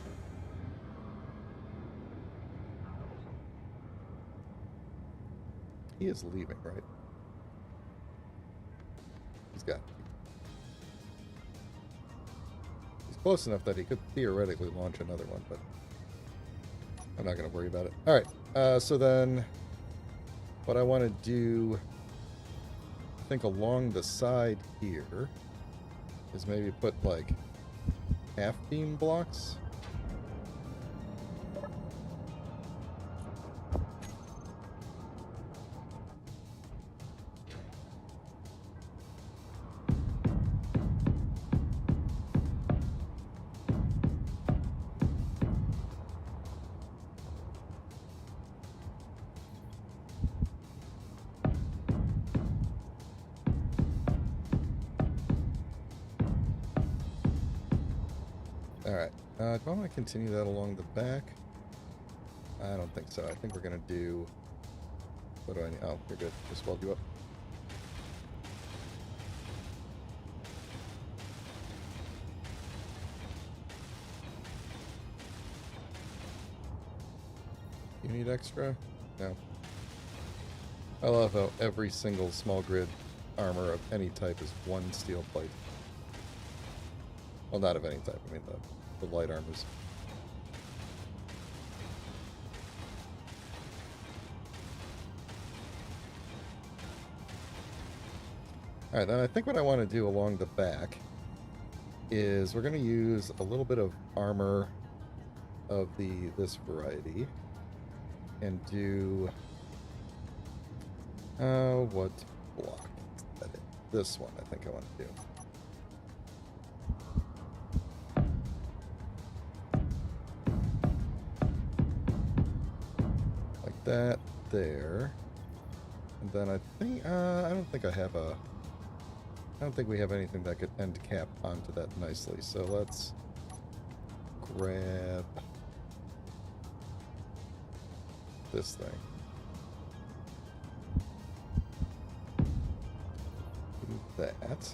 He is leaving, right? He's got. He's close enough that he could theoretically launch another one, but I'm not going to worry about it. All right. So then, what I want to do, I think along the side here, is maybe put like half beam blocks. Alright, do I want to continue that along the back? I don't think so. I think we're going to do... What do I need? Oh, you're good. Just weld you up. You need extra? No. I love how every single small grid armor of any type is one steel plate. Well, not of any type. I mean the light armors. Alright, then I think what I want to do along the back is we're going to use a little bit of armor of this variety and do what block? This one I think I want to do. that there. And then I think, I don't think I have a... I don't think we have anything that could end cap onto that nicely. So let's grab this thing. Do that.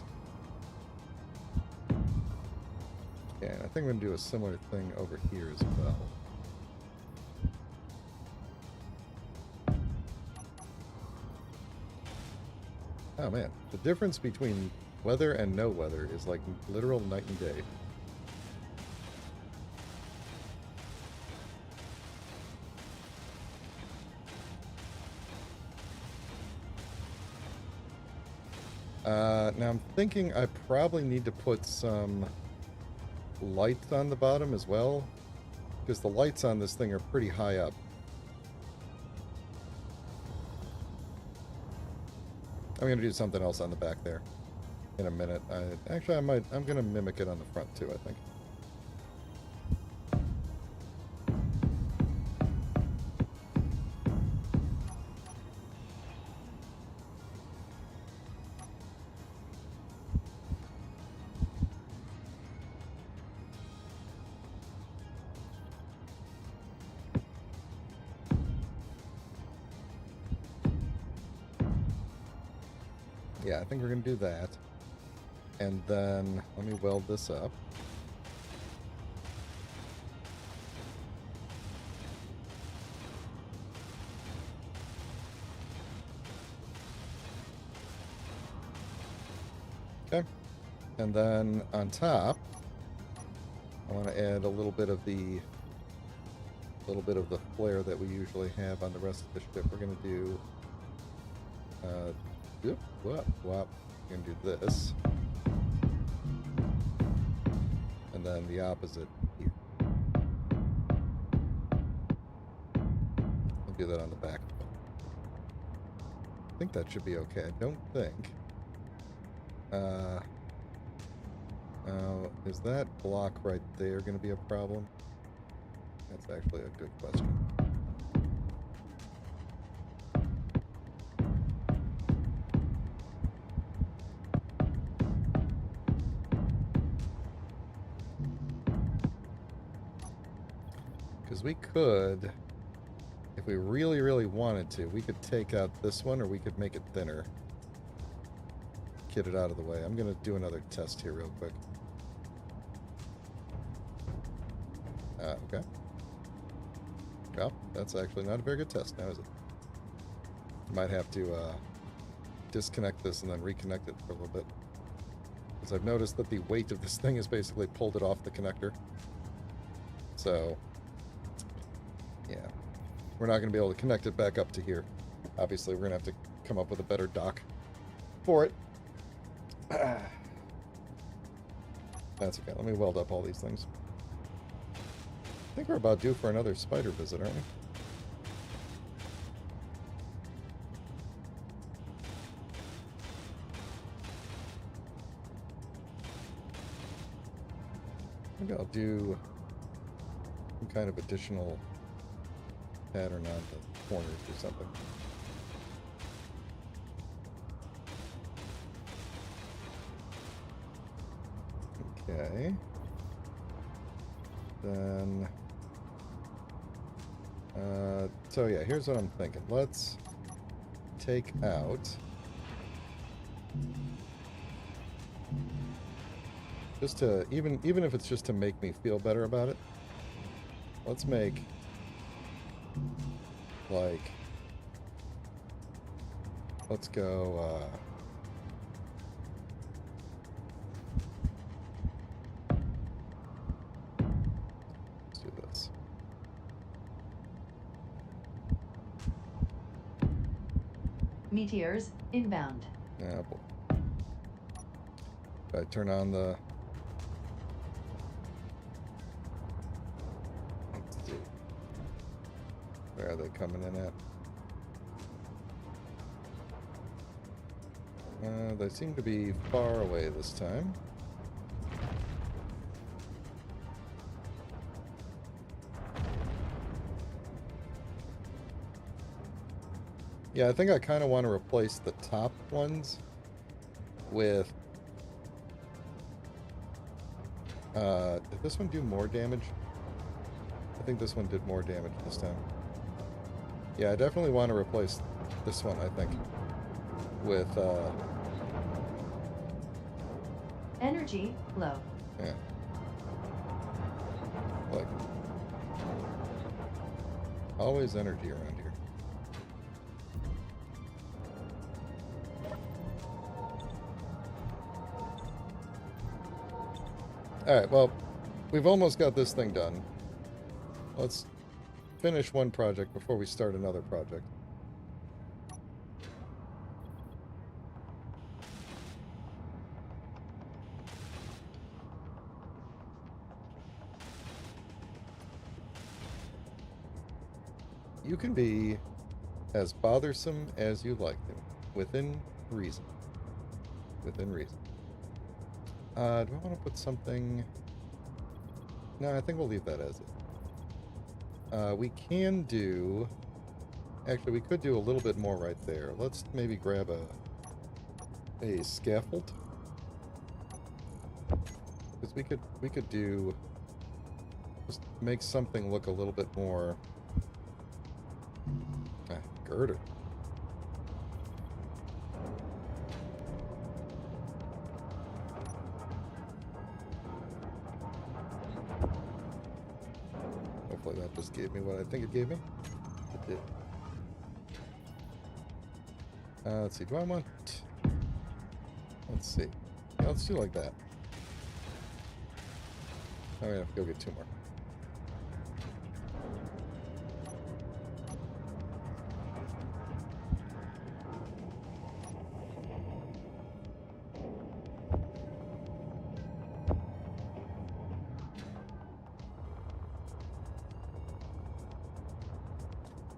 Okay, and I think we're going to do a similar thing over here as well. Oh man, the difference between weather and no weather is like literal night and day. Now I'm thinking I probably need to put some lights on the bottom as well, because the lights on this thing are pretty high up. I'm gonna do something else on the back there in a minute. Actually, I'm gonna mimic it on the front too, I think. Yeah, I think we're going to do that. And then let me weld this up. Okay. And then on top, I want to add a little bit of the flare that we usually have on the rest of the ship. We're going to do We're going to do this. And then the opposite here. I'll do that on the back. I think that should be okay. I don't think. Is that block right there going to be a problem? That's actually a good question. Because we could, if we really, really wanted to, we could take out this one, or we could make it thinner. Get it out of the way. I'm going to do another test here real quick. Okay. Well, that's actually not a very good test now, is it? Might have to disconnect this and then reconnect it for a little bit. Because I've noticed that the weight of this thing has basically pulled it off the connector. So, yeah. We're not going to be able to connect it back up to here. Obviously, we're going to have to come up with a better dock for it. That's okay. Let me weld up all these things. I think we're about due for another spider visit, aren't we? Maybe I'll do some kind of additional pattern on the corners or something. Okay. Then, so yeah, here's what I'm thinking. Let's take out, just to, even if it's just to make me feel better about it, let's make, like, let's go, let's do this. Meteors inbound. Yeah, boy. I turn on the... Let's see. Where are they coming in at? They seem to be far away this time. Yeah, I think I kind of want to replace the top ones with... did this one do more damage? I think this one did more damage this time. Yeah, I definitely want to replace this one, I think, with, Energy low. yeah. Like, always energy around here. Alright, well, we've almost got this thing done. Let's finish one project before we start another project. You can be as bothersome as you like to, within reason. Within reason. Do I want to put something... No, I think we'll leave that as it. We can do... Actually, we could do a little bit more right there. Let's maybe grab a scaffold. Because we could do... Just make something look a little bit more... girder. Hopefully that just gave me what I think it gave me. It did. Let's see, do I want... Let's see. Yeah, let's do like that. I'm gonna have to go get 2 more.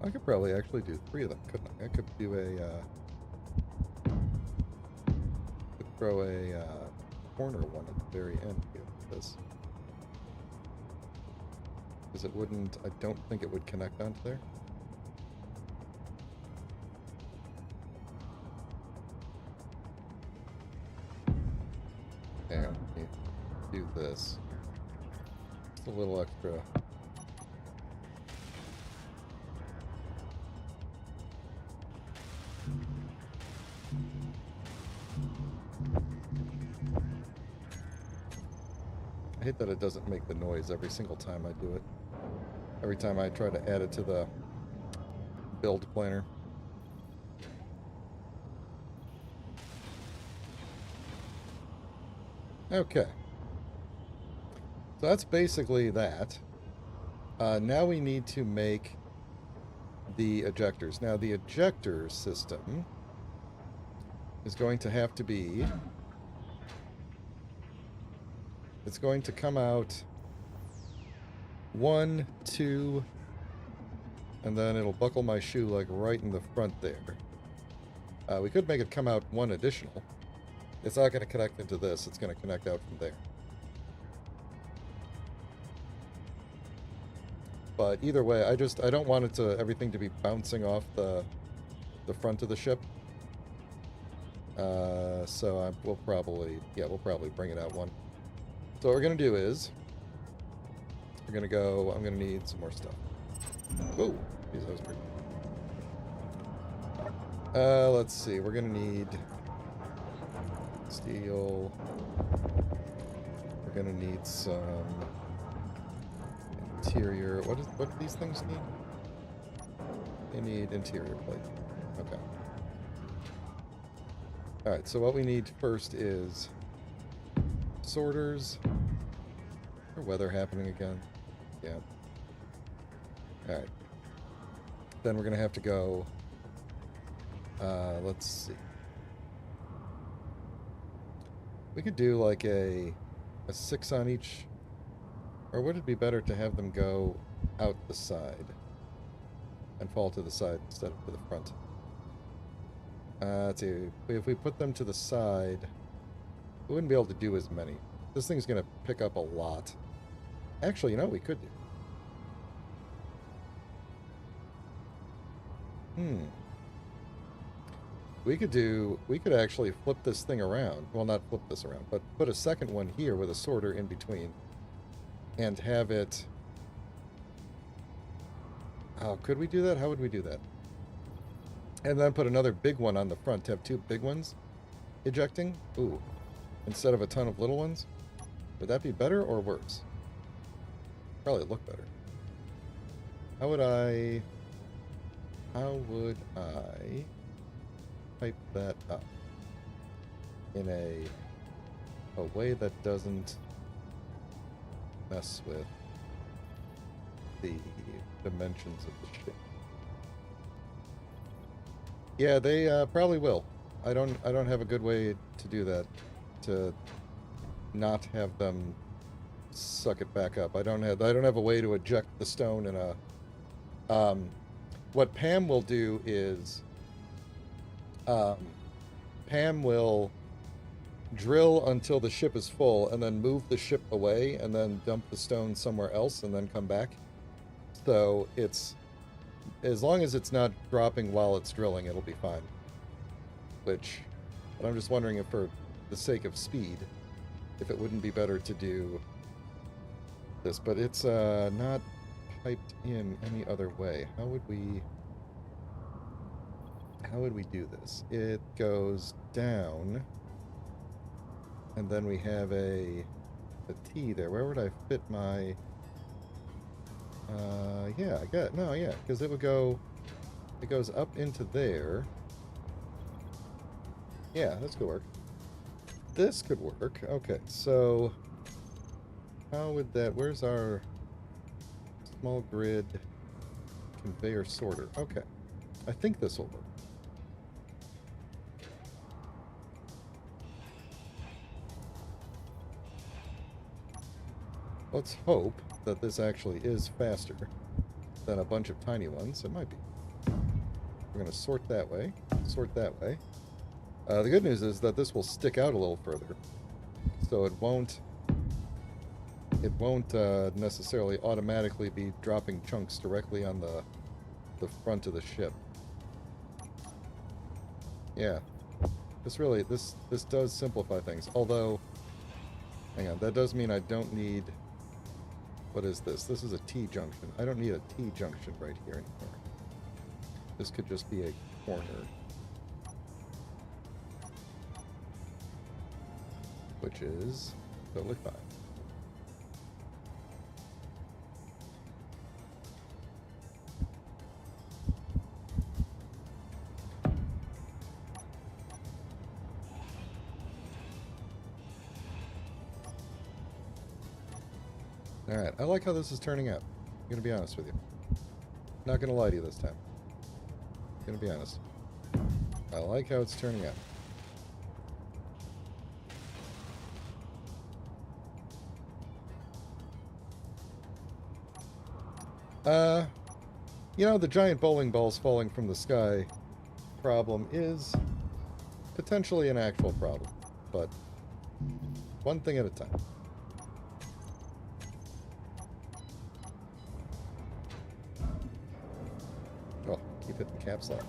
I could probably actually do 3 of them, couldn't I? I could do could throw a corner one at the very end here with this. Because it wouldn't, I don't think it would connect onto there. And you do this. Just a little extra. I hate that it doesn't make the noise every single time I do it. Every time I try to add it to the build planner. Okay. So that's basically that. Now we need to make the ejectors. Now the ejector system is going to have to be... It's going to come out 1, 2, and then it'll buckle my shoe like right in the front there. We could make it come out 1 additional. It's not going to connect into this, it's going to connect out from there. But either way, I don't want it to everything to be bouncing off the front of the ship. So we'll probably bring it out 1. So what we're going to do is, we're going to go, I'm going to need some more stuff. Whoa, geez, that was pretty. Let's see, we're going to need steel. We're going to need some interior. What do these things need? They need interior plate. Okay. Alright, so what we need first is sorters. Or weather happening again. Yeah. Alright. Then we're going to have to go... let's see. We could do like a 6 on each... Or would it be better to have them go out the side? And fall to the side instead of to the front? Let's see. If we put them to the side... We wouldn't be able to do as many. This thing's going to pick up a lot. Actually, you know what we could do? We could actually flip this thing around. Well, not flip this around, but put a second one here with a sorter in between. And have it... Oh, could we do that? How would we do that? And then put another big one on the front to have two big ones ejecting? Ooh. Instead of a ton of little ones? Would that be better or worse? Probably look better. How would I type that up in a way that doesn't mess with the dimensions of the ship? Yeah, they probably will. I don't have a good way to do that, to not have them suck it back up. I don't have a way to eject the stone in a what Pam will do is Pam will drill until the ship is full and then move the ship away and then dump the stone somewhere else and then come back. So it's, as long as it's not dropping while it's drilling, it'll be fine. But I'm just wondering if, for the sake of speed, if it wouldn't be better to do this. But it's not piped in any other way. How would we do this? It goes down, and then we have a T there. Where would I fit my... yeah, I got... No, yeah, because it goes up into there. Yeah, this could work. This could work. Okay, so how would that... Where's our small grid conveyor sorter? Okay, I think this will work. Let's hope that this actually is faster than a bunch of tiny ones. It might be. We're going to sort that way, sort that way. The good news is that this will stick out a little further, so it won't necessarily automatically be dropping chunks directly on the front of the ship. Yeah, this does simplify things. Although, hang on, that does mean I don't need... What is this? This is a T-junction. I don't need a T-junction right here anymore. This could just be a corner. Which is totally fine. Alright, I like how this is turning out. I'm gonna be honest with you. Not gonna lie to you this time. I'm gonna be honest. I like how it's turning out. You know, the giant bowling balls falling from the sky problem is potentially an actual problem, but one thing at a time. Oh, keep hitting caps lock.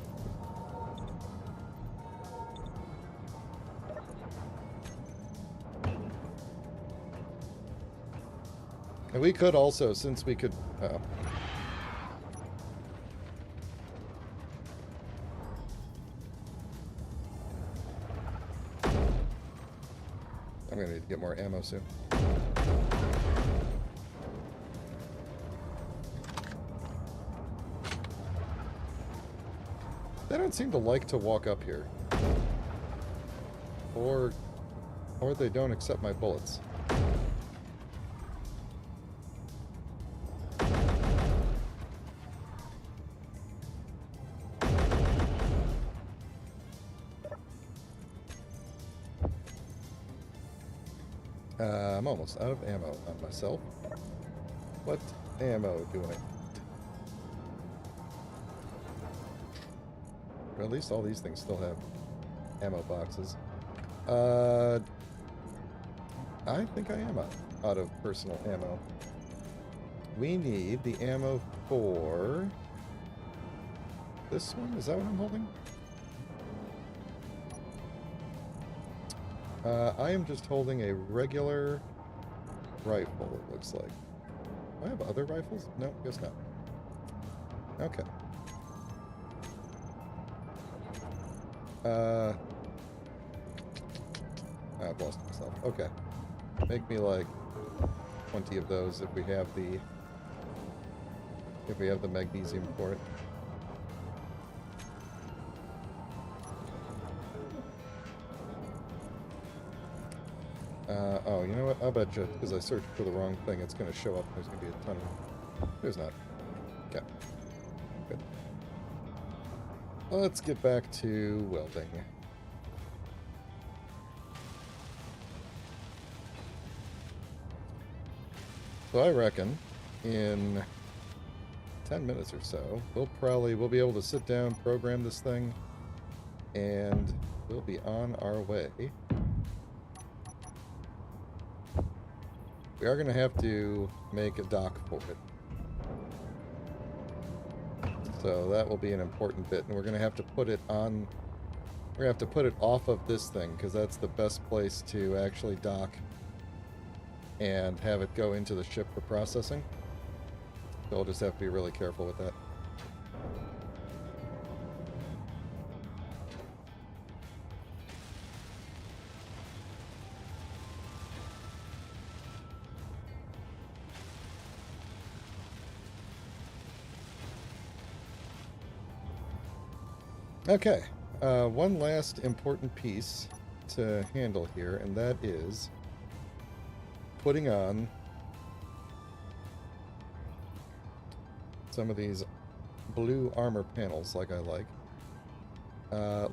And we could also, since we could... I'm gonna need to get more ammo soon. They don't seem to like to walk up here. Or they don't accept my bullets. I'm almost out of ammo on myself. What ammo do I need? Or at least all these things still have ammo boxes. I think I am out of personal ammo. We need the ammo for... this one? Is that what I'm holding? I am just holding a regular rifle, it looks like. Do I have other rifles? No, guess not. Okay. I've lost myself. Okay. Make me like 20 of those if we have the magnesium for it. Oh, you know what? I'll bet you, because I searched for the wrong thing, it's going to show up. There's going to be a ton of... There's not. Okay. Good. Let's get back to welding. So I reckon in 10 minutes or so, we'll be able to sit down, program this thing, and we'll be on our way. We are going to have to make a dock for it. So that will be an important bit, and we're going to have to put it on... We're going to have to put it off of this thing, because that's the best place to actually dock and have it go into the ship for processing. So we'll just have to be really careful with that. Okay, one last important piece to handle here, and that is putting on some of these blue armor panels like I like.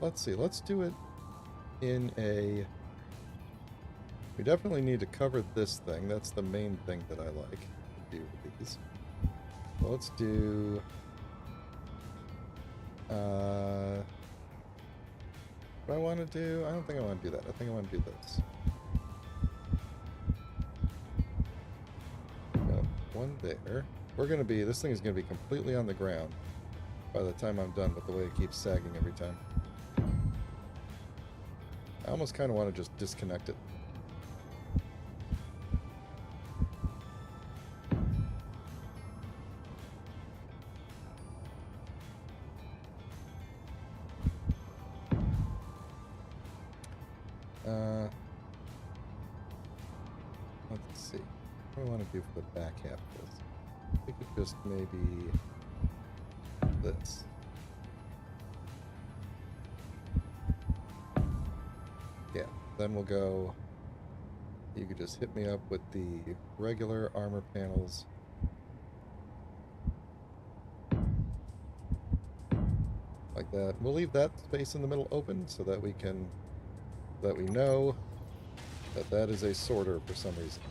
Let's see, let's do it in a... We definitely need to cover this thing. That's the main thing that I like to do with these. Well, let's do... what I want to do? I don't think I want to do that. I think I want to do this. Got one there. This thing is going to be completely on the ground by the time I'm done with the way it keeps sagging every time. I almost kind of want to just disconnect it. Let's see. What do I want to do for the back half of this? I could just maybe this. Yeah, then we'll go... You could just hit me up with the regular armor panels. Like that. We'll leave that space in the middle open so that we know that is a sorter for some reason.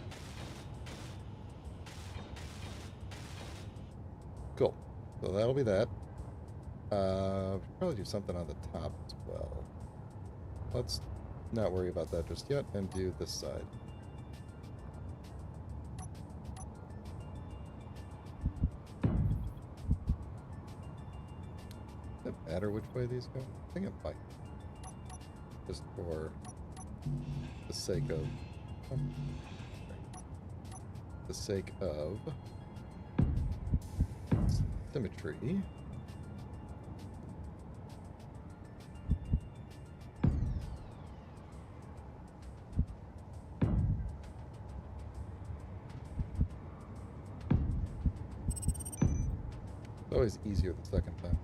Cool. So that'll be that. Probably do something on the top as well. Let's not worry about that just yet and do this side. Does it matter which way these go? I think it might. Just for the sake of... the sake of... symmetry. It's always easier the second time,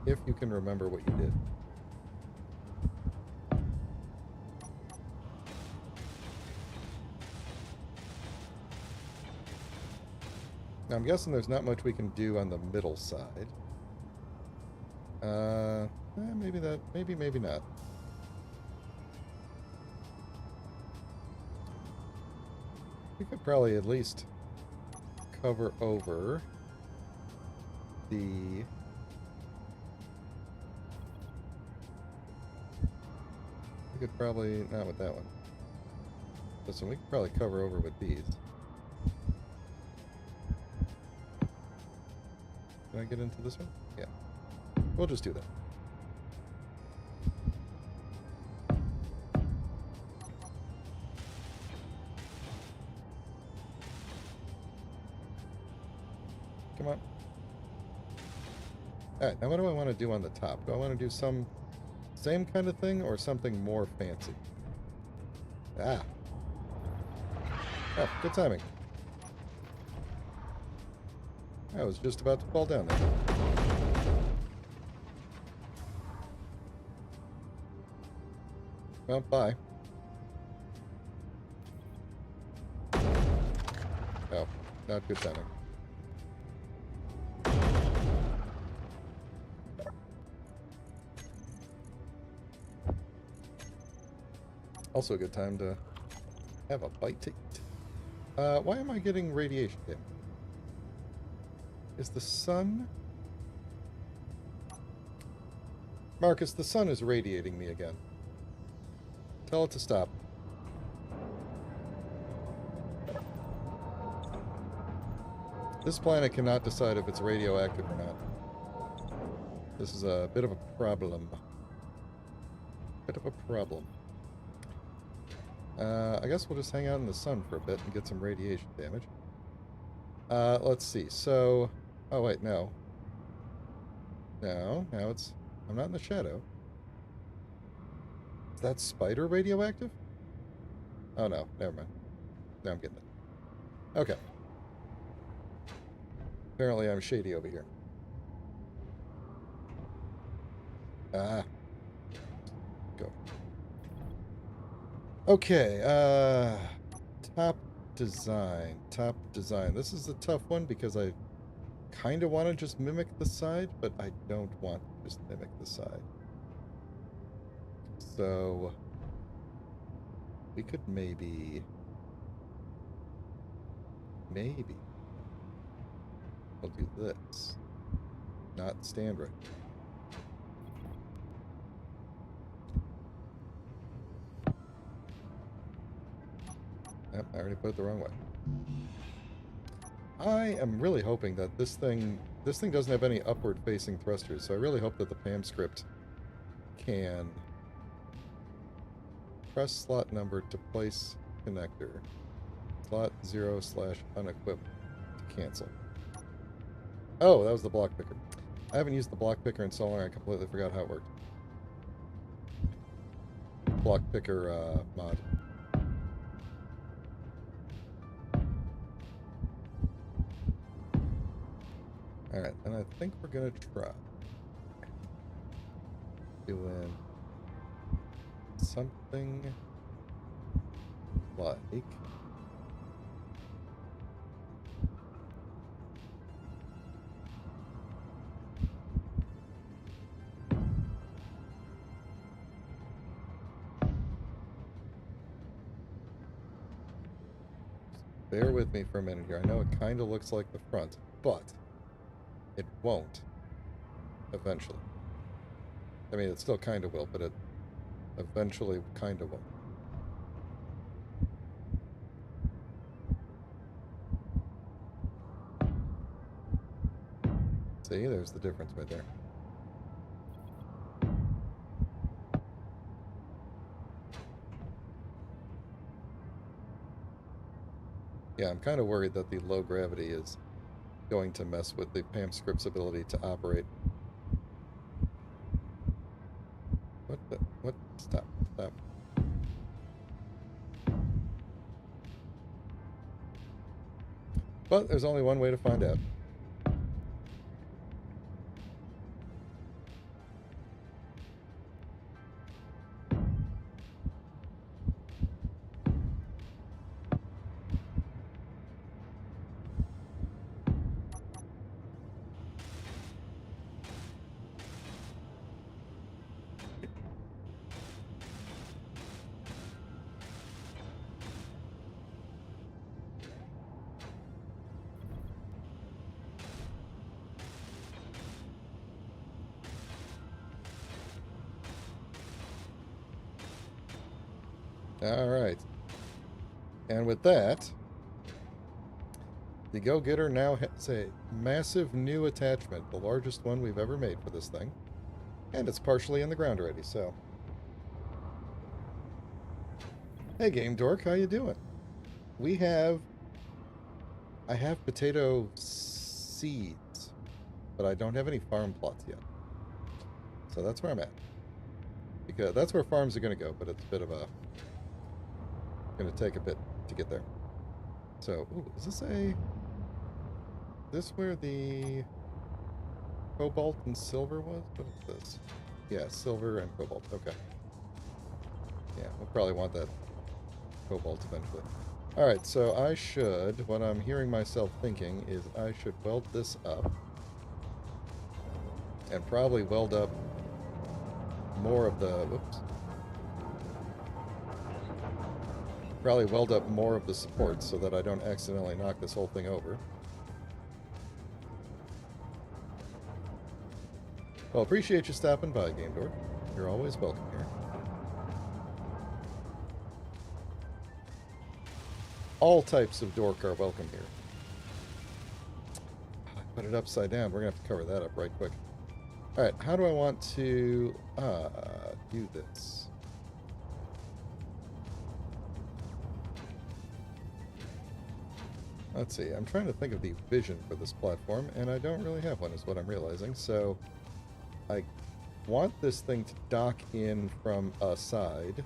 if you can remember what you did. Now I'm guessing there's not much we can do on the middle side. Maybe that, maybe not. We could probably at least cover over the... We could probably, not with that one. This one, we could probably cover over with these. Can I get into this one? Yeah. We'll just do that. Alright, now what do I want to do on the top? Do I want to do some same kind of thing or something more fancy? Ah. Oh, good timing. I was just about to fall down there. Well, bye. Oh, not good timing. Also a good time to have a bite to eat. Why am I getting radiation damage? Is the sun... Marcus, the sun is radiating me again. Tell it to stop. This planet cannot decide if it's radioactive or not. This is a bit of a problem. I guess we'll just hang out in the sun for a bit and get some radiation damage. Let's see. So... Oh, wait, no. No, now it's... I'm not in the shadow. Is that spider radioactive? Oh, no. Never mind. Now I'm getting it. Okay. Apparently I'm shady over here. Ah. Go. Okay, top design. This is a tough one because I kind of want to just mimic the side, but I don't want to just mimic the side. So we could maybe we'll do this. Not stand right. Yep, I already put it the wrong way. I am really hoping that this thing doesn't have any upward facing thrusters, so I really hope that the PAM script can press slot number to place connector. Slot 0/unequipped to cancel. Oh, that was the block picker. I haven't used the block picker in so long I completely forgot how it worked. Block picker mod. Alright, and I think we're gonna try doing something like bear with me for a minute here. I know it kind of looks like the front, but it won't eventually. I mean, it still kind of will, but it eventually kind of won't. See, there's the difference right there. Yeah, I'm kind of worried that the low gravity is going to mess with the PAM script's ability to operate. What? Stop. But there's only one way to find out. Alright. And with that, the Go-Getter now has a massive new attachment, the largest one we've ever made for this thing. And it's partially in the ground already, so... Hey, Game Dork, how you doing? I have potato seeds. but I don't have any farm plots yet. So that's where I'm at. Because that's where farms are going to go, but it's a bit of a... going to take a bit to get there. So, ooh, is this a... Is this where the cobalt and silver was? What is this? Yeah, silver and cobalt. Okay. Yeah, we'll probably want that cobalt eventually. Alright, so I should... What I'm hearing myself thinking is I should weld this up. And probably weld up more of the... Whoops. Probably weld up more of the supports so that I don't accidentally knock this whole thing over. Well, appreciate you stopping by, Game Dork. You're always welcome here. All types of dork are welcome here. I put it upside down. We're going to have to cover that up right quick. Alright, how do I want to do this? Let's see, I'm trying to think of the vision for this platform, and I don't really have one, is what I'm realizing. So, I want this thing to dock in from a side.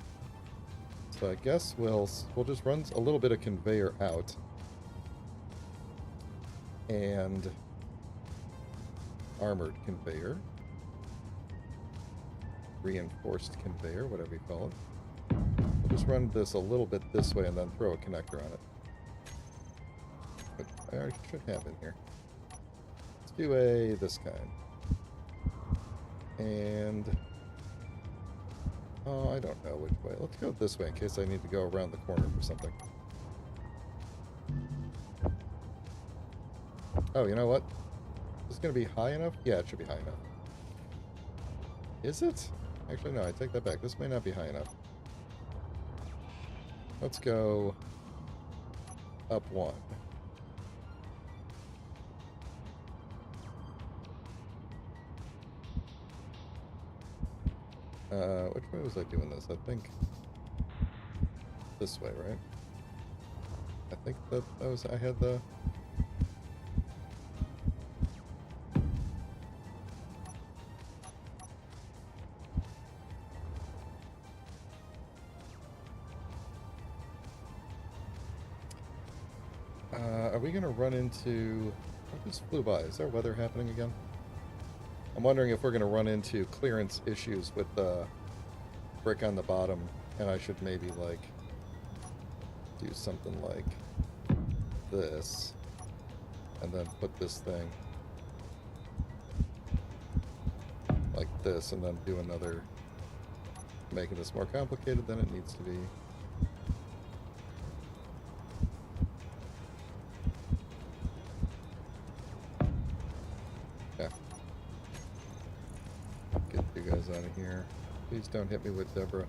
So I guess we'll just run a little bit of conveyor out. And armored conveyor. Reinforced conveyor, whatever you call it. We'll just run this a little bit this way and then throw a connector on it. But I already should have in here. Let's do this kind. And oh, I don't know which way. Let's go this way in case I need to go around the corner for something. Oh, you know what? Is this going to be high enough? Yeah, it should be high enough. Is it? Actually, no, I take that back. This may not be high enough. Let's go up one. Which way was I doing this? I think this way, right? I think that was, I had the... are we going to run into... What just flew by? Is there weather happening again? I'm wondering if we're going to run into clearance issues with the brick on the bottom, and I should maybe, like, do something like this, and then put this thing like this, and then do another, making this more complicated than it needs to be. Get you guys out of here. Please don't hit me with Deborah.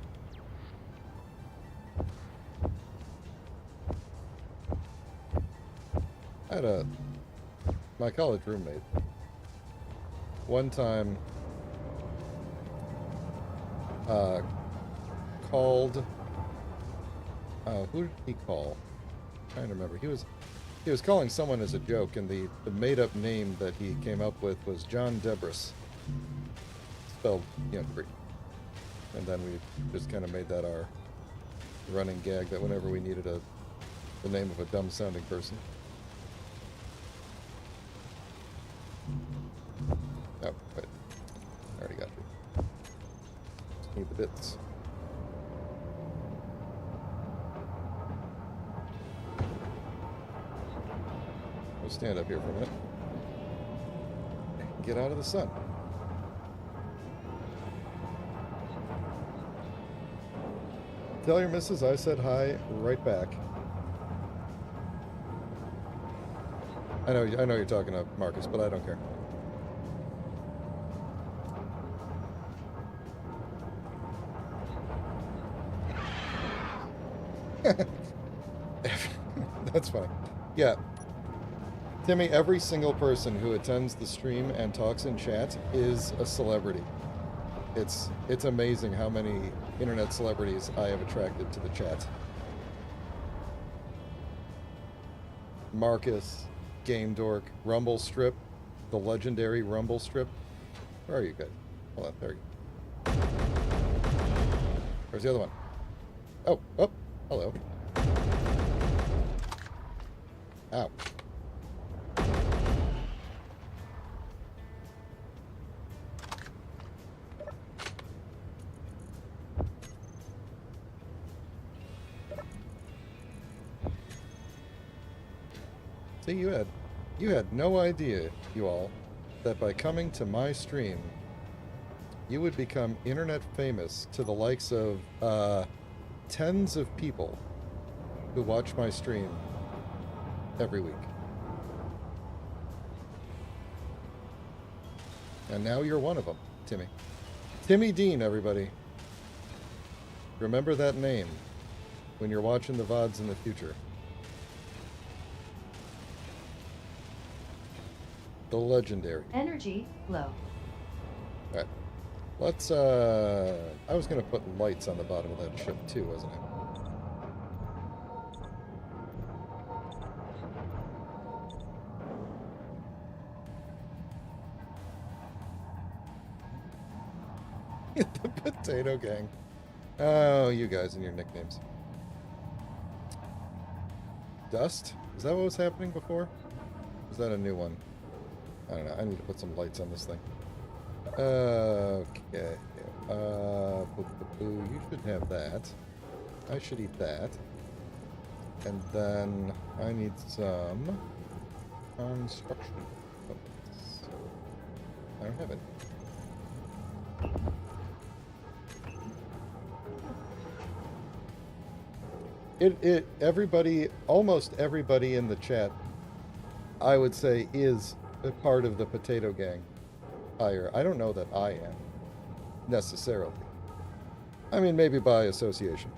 I had my college roommate one time called, who did he call? I'm trying to remember. He was calling someone as a joke, and the made-up name that he came up with was John Debris. Spelled, Greek. And then we just kind of made that our running gag, that whenever we needed the name of a dumb-sounding person. Oh, wait. I already got you. Just need the bits. We'll stand up here for a minute. Get out of the sun. Tell your missus I said hi right back. I know you're talking to Marcus, but I don't care. That's fine. Yeah. Timmy, every single person who attends the stream and talks in chat is a celebrity. It's amazing how many internet celebrities I have attracted to the chat. Marcus, Game Dork, Rumble Strip. the legendary rumble strip. Where are you guys? Hold on, there you go. Where's the other one? Oh, oh, hello. Ow. See, you had no idea, you all, that by coming to my stream, you would become internet famous to the likes of tens of people who watch my stream every week. And now you're one of them, Timmy. Timmy Dean, everybody. Remember that name when you're watching the VODs in the future. The legendary. Energy low. Alright. Let's, I was gonna put lights on the bottom of that ship too, wasn't I? The Potato Gang. Oh, you guys and your nicknames. Dust? Is that what was happening before? Is that a new one? I don't know. I need to put some lights on this thing. Okay. You should have that. I should eat that. And then I need some construction equipment. I don't have it. Everybody, almost everybody in the chat, I would say, is a part of the Potato Gang. I don't know that I am, necessarily. I mean, maybe by association.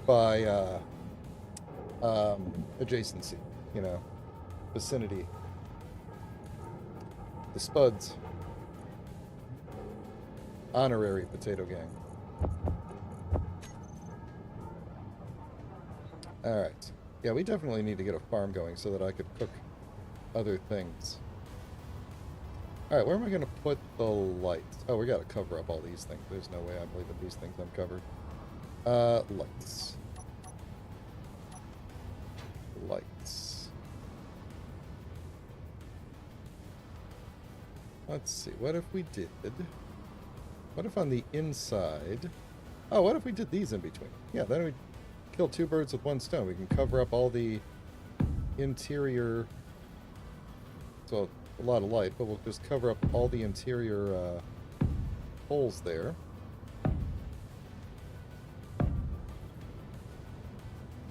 By, adjacency, you know, vicinity. The Spuds. Honorary Potato Gang. Alright. Yeah, we definitely need to get a farm going so that I could cook other things. Alright, where am I going to put the lights? Oh, we got to cover up all these things. There's no way I'm leaving these things uncovered. Lights. Lights. Let's see, what if we did... What if on the inside... Oh, what if we did these in between? Yeah, then we kill two birds with one stone. We can cover up all the interior... So, a lot of light, but we'll just cover up all the interior holes there.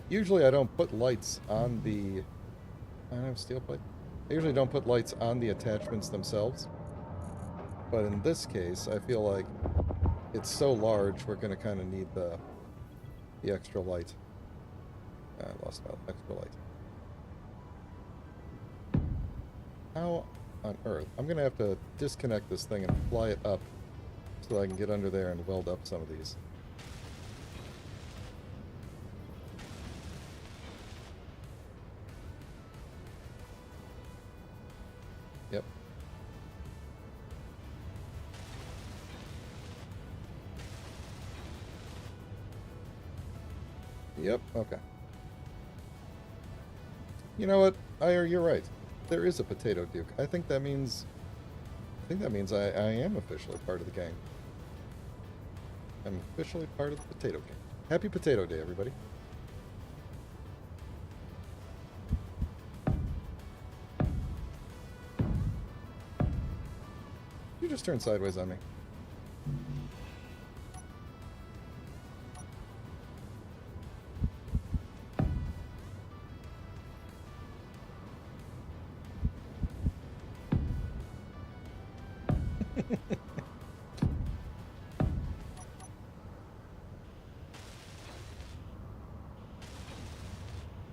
Usually I don't put lights on the... I don't have steel plate. I usually don't put lights on the attachments themselves. But in this case, I feel like it's so large, we're going to kind of need the extra light. I lost my extra light. How on earth? I'm going to have to disconnect this thing and fly it up so that I can get under there and weld up some of these. Yep. Yep, okay. You know what? You're right. There is a Potato Duke. I think that means I am officially part of the gang. I'm officially part of the Potato Gang. Happy Potato Day, everybody. You just turned sideways on me.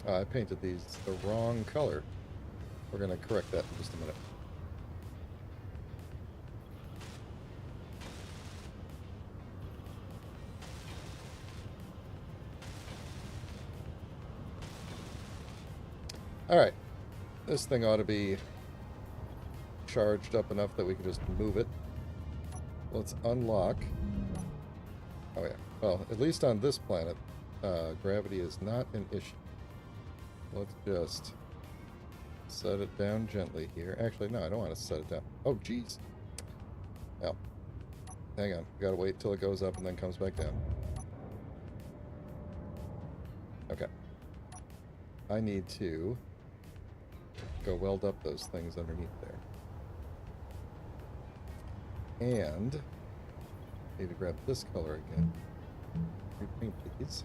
I painted these the wrong color. We're going to correct that in just a minute. Alright. This thing ought to be charged up enough that we can just move it. Let's unlock. Oh yeah. Well, at least on this planet, gravity is not an issue. Let's just set it down gently here. Actually, no, I don't want to set it down. Oh, jeez. Well, hang on. We gotta wait till it goes up and then comes back down. Okay. I need to go weld up those things underneath there. And need to grab this color again. Repaint these.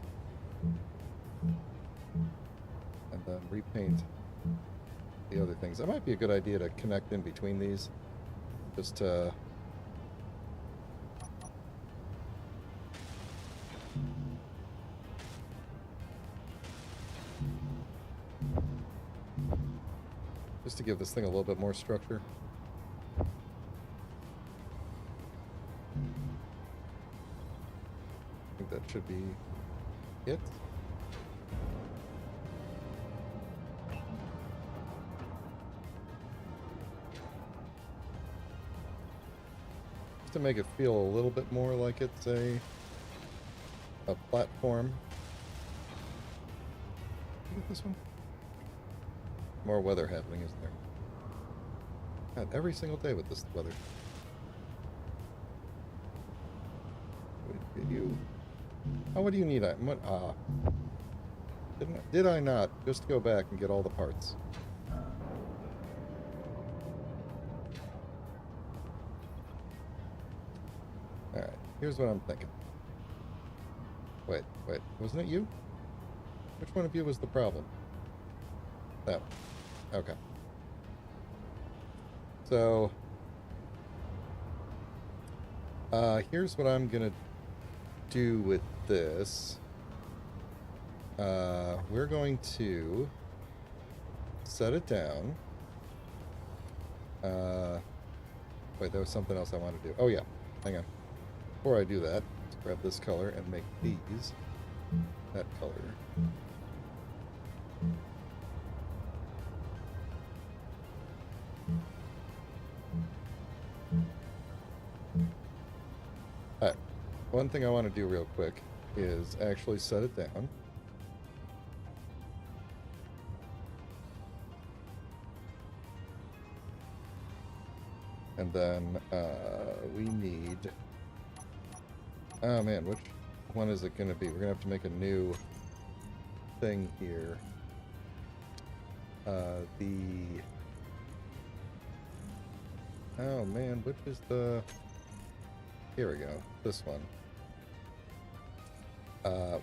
And then repaint the other things. That might be a good idea to connect in between these. Just to... just to give this thing a little bit more structure. I think that should be it. Just to make it feel a little bit more like it's a platform. Look at this one. More weather happening, isn't there? God, every single day with this weather. Did you? Oh, what do you need? What? Did I not just go back and get all the parts? All right. Here's what I'm thinking. Wait. Wasn't it you? Which one of you was the problem? That one. Okay. So, here's what I'm gonna do with this. We're going to set it down. Wait, there was something else I wanted to do. Oh yeah, hang on. Before I do that, let's grab this color and make these that color. Alright, one thing I want to do real quick is actually set it down. And then we need... Oh man, which one is it going to be? We're going to have to make a new thing here. Oh man, which is the... Here we go. This one.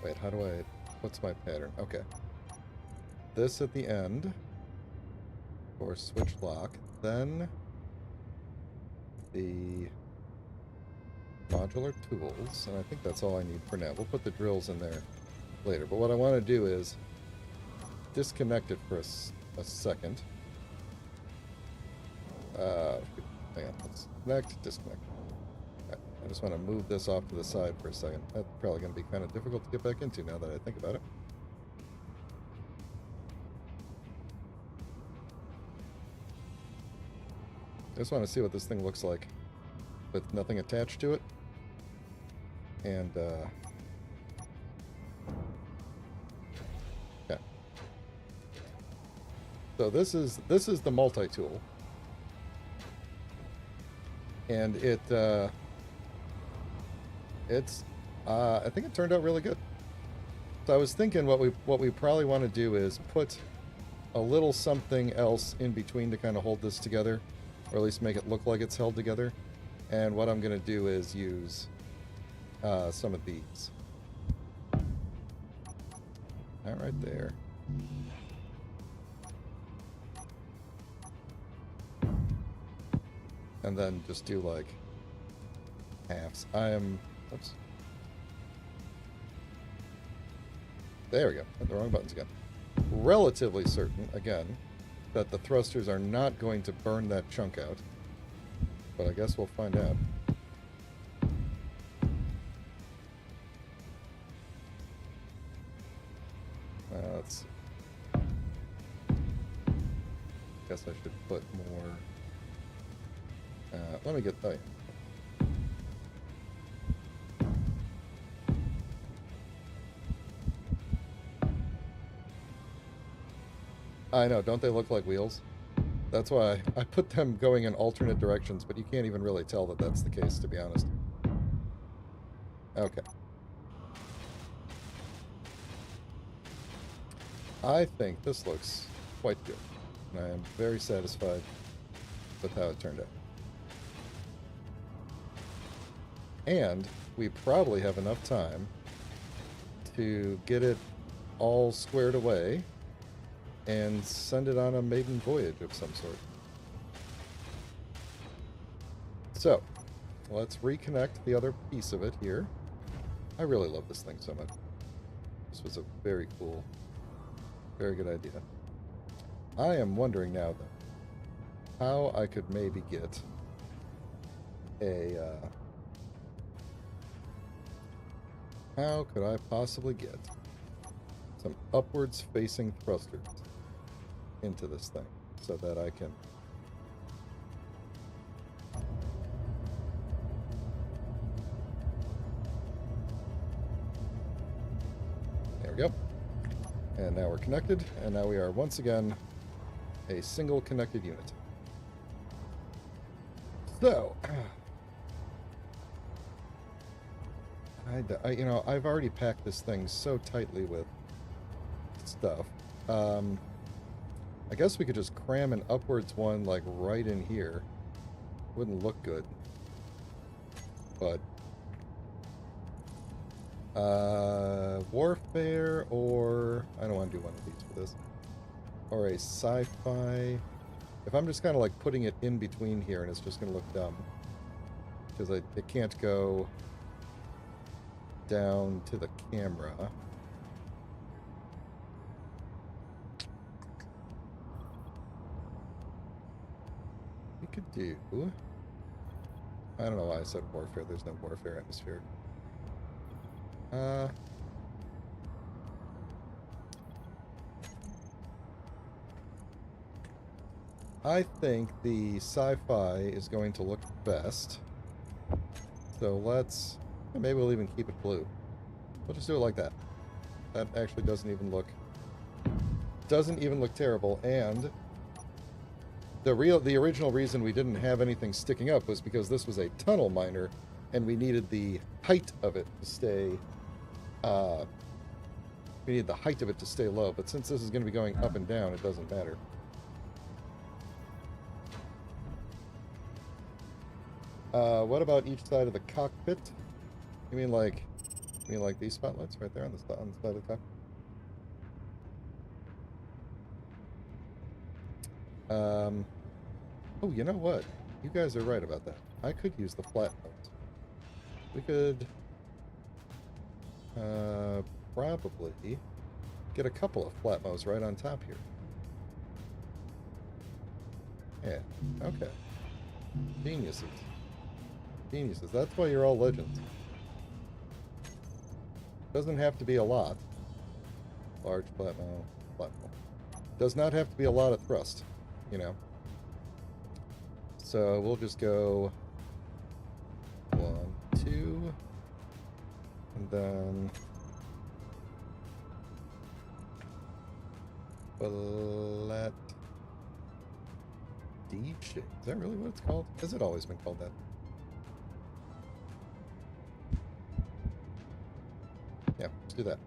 Wait, how do I... What's my pattern? Okay. This at the end. For switch lock. Then... the modular tools. And I think that's all I need for now. We'll put the drills in there later. But what I want to do is disconnect it for a second. Hang on. Let's connect, disconnect. I just want to move this off to the side for a second. That's probably going to be kind of difficult to get back into now that I think about it. I just want to see what this thing looks like with nothing attached to it. And, yeah. So this is the multi-tool. And I think it turned out really good. So I was thinking what we probably want to do is put a little something else in between to kind of hold this together, or at least make it look like it's held together. And what I'm going to do is use some of these. That right there. And then just do like halves. Oops. There we go. Hit the wrong buttons again. Relatively certain, again, that the thrusters are not going to burn that chunk out. But I guess we'll find out. Let's see. Guess I should put more Let me get... Oh, yeah. I know, don't they look like wheels? That's why I put them going in alternate directions, but you can't even really tell that that's the case, to be honest. Okay. I think this looks quite good, and I am very satisfied with how it turned out. And we probably have enough time to get it all squared away and send it on a maiden voyage of some sort. So, let's reconnect the other piece of it here. I really love this thing so much. This was a very cool, very good idea. I am wondering now, though, how I could maybe get a... how could I possibly get some upwards facing thrusters into this thing so that I can there we go. And now we're connected, and now we are once again a single connected unit. So you know, I've already packed this thing so tightly with stuff. I guess we could just cram an upwards one, like, right in here. Wouldn't look good. But, warfare, or... I don't want to do one of these for this. Or a sci-fi... If I'm just kind of, like, putting it in between here, and it's just going to look dumb. Because it can't go down to the camera. We could do... I don't know why I said warfare. There's no warfare atmosphere. I think the sci-fi is going to look best. So let's... maybe we'll even keep it blue. We'll just do it like that. That actually doesn't even look terrible. And the original reason we didn't have anything sticking up was because this was a tunnel miner, and we needed the height of it to stay. We needed the height of it to stay low. But since this is going to be going up and down, it doesn't matter. What about each side of the cockpit? You mean like these spotlights right there on the side of the cockpit? Oh, you know what? You guys are right about that. I could use the flat notes. We could probably get a couple of flat mows right on top here. Yeah, okay. Geniuses. Geniuses. That's why you're all legends. Doesn't have to be a lot. Large flat mow, flat mow. Does not have to be a lot of thrust, you know. So we'll just go 1, 2, and then flat D shape. Is that really what it's called? Has it always been called that? Yeah, let's do that.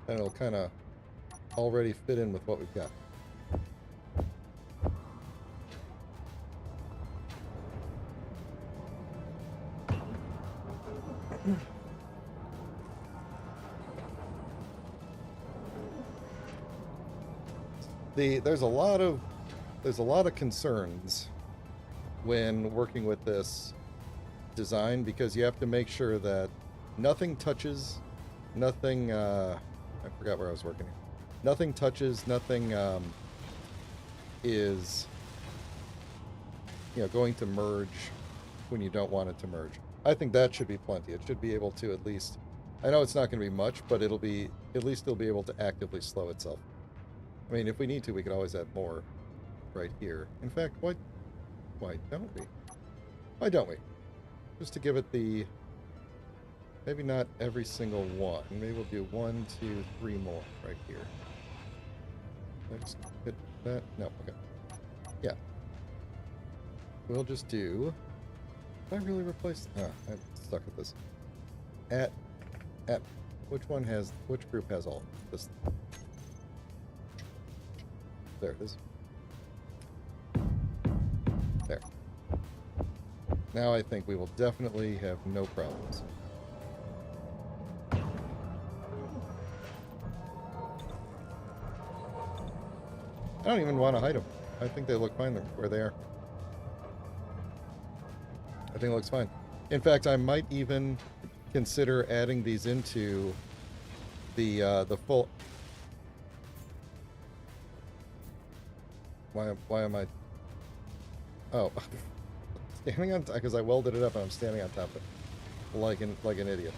And it'll kind of already fit in with what we've got. There's a lot of concerns when working with this design, because you have to make sure that nothing touches, nothing I forgot where I was working. Nothing touches, nothing is, you know, going to merge when you don't want it to merge. I think that should be plenty. It should be able to at least, I know it's not going to be much, but it'll be, at least it'll be able to actively slow itself. I mean, if we need to, we could always add more right here. In fact, why don't we? Why don't we? Just to give it the... Maybe not every single one. Maybe we'll do 1, 2, 3 more right here. Next, hit that. No, okay. Yeah. We'll just do... Did I really replace... Ah, I'm stuck with this. At... Which one has... Which group has all this? There it is. There. Now I think we will definitely have no problems. I don't even want to hide them. I think they look fine where they are. I think it looks fine. In fact, I might even consider adding these into the full... Why am I... Oh. Standing on top, because I welded it up and I'm standing on top of it. Like an idiot.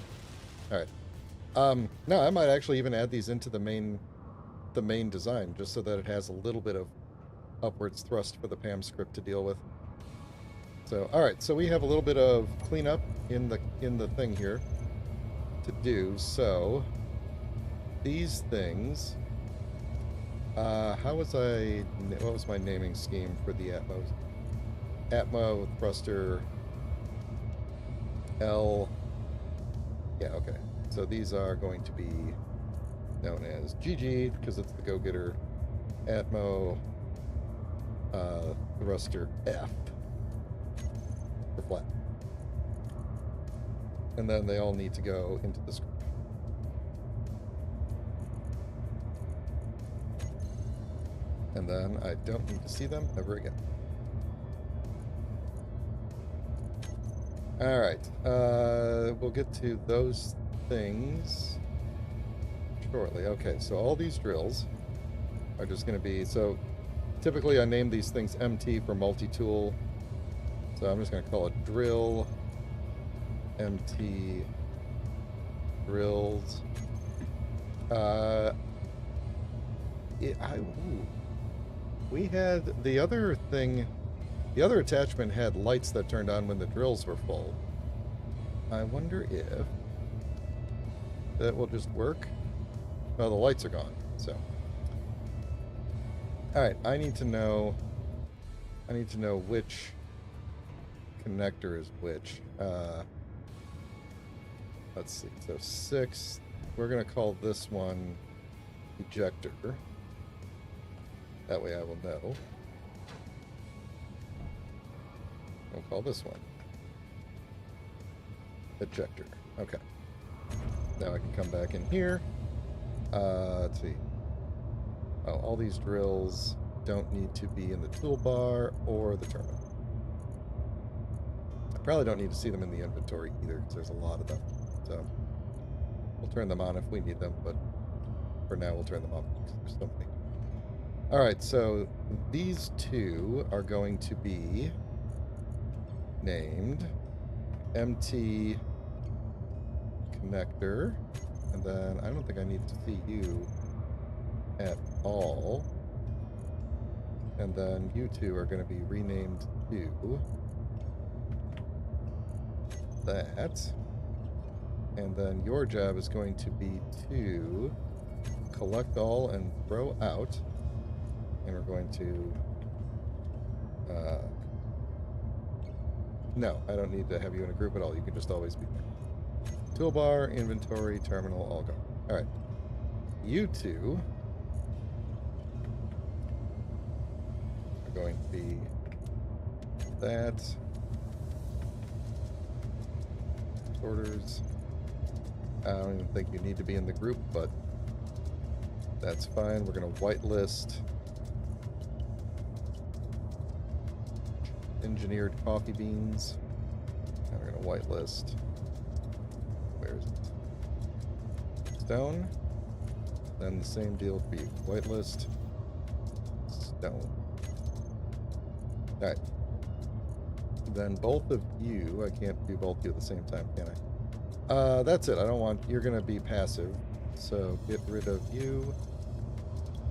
Alright. No, I might actually even add these into the main design, just so that it has a little bit of upwards thrust for the PAM script to deal with. So, alright, so we have a little bit of cleanup in the thing here to do. So, these things... what was my naming scheme for the Atmo thruster L. Yeah, okay. So these are going to be known as GG because it's the go-getter. Atmo thruster F for flat. And then they all need to go into the script. And then I don't need to see them ever again. Alright, we'll get to those things shortly. Okay, so all these drills are just going to be... So, typically I name these things MT for multi-tool. So I'm just going to call it drill, MT, drills. We had the other thing... The other attachment had lights that turned on when the drills were full. I wonder if that will just work. Oh, the lights are gone, so. Alright, I need to know which connector is which. Let's see, so 6, we're gonna call this one ejector. That way I will know. We'll call this one ejector. Okay. Now I can come back in here. Let's see. Oh, all these drills don't need to be in the toolbar or the terminal. I probably don't need to see them in the inventory either, because there's a lot of them. So we'll turn them on if we need them, but for now we'll turn them off because there's so many. Alright, so these two are going to be named MT connector, and then I don't think I need to see you at all, and then you two are going to be renamed to that, and then your job is going to be to collect all and throw out, and we're going to no, I don't need to have you in a group at all. You can just always be there. Toolbar, inventory, terminal, all gone. Alright. You two are going to be that. Orders. I don't even think you need to be in the group, but that's fine. We're going to whitelist engineered coffee beans. And we're going to whitelist. Where is it? Stone. Then the same deal for you. Whitelist. Stone. Alright. Then both of you, I can't do both of you at the same time, can I? That's it. I don't want, you're going to be passive. So get rid of you.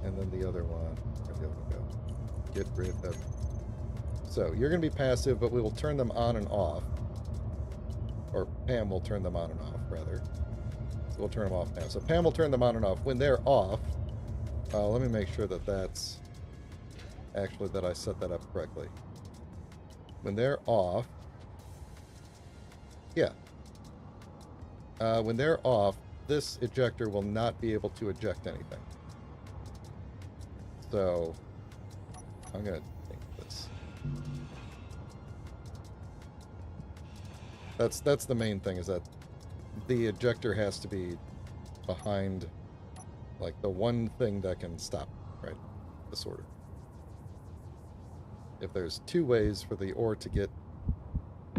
And then the other one. Where'd the other one go? Get rid of So you're going to be passive, but we will turn them on and off. Or Pam will turn them on and off, rather. So we'll turn them off now. So Pam will turn them on and off. When they're off, let me make sure that that's actually that I set that up correctly. When they're off, yeah. When they're off, this ejector will not be able to eject anything. So I'm going to think this. That's the main thing, is that the ejector has to be behind, like, the one thing that can stop, right? Disorder. If there's two ways for the ore to get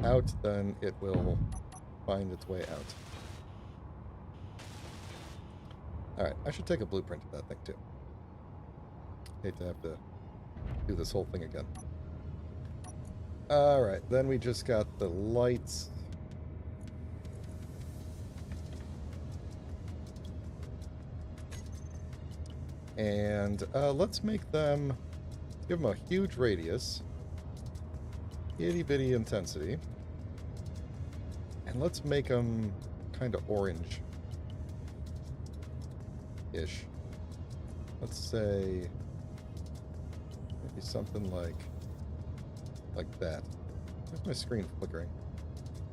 out, then it will find its way out. Alright, I should take a blueprint of that thing, too. Hate to have to do this whole thing again. Alright, then we just got the lights. And let's make them, give them a huge radius, itty bitty intensity, and let's make them kind of orange-ish. Let's say maybe something like that. Where's my screen flickering?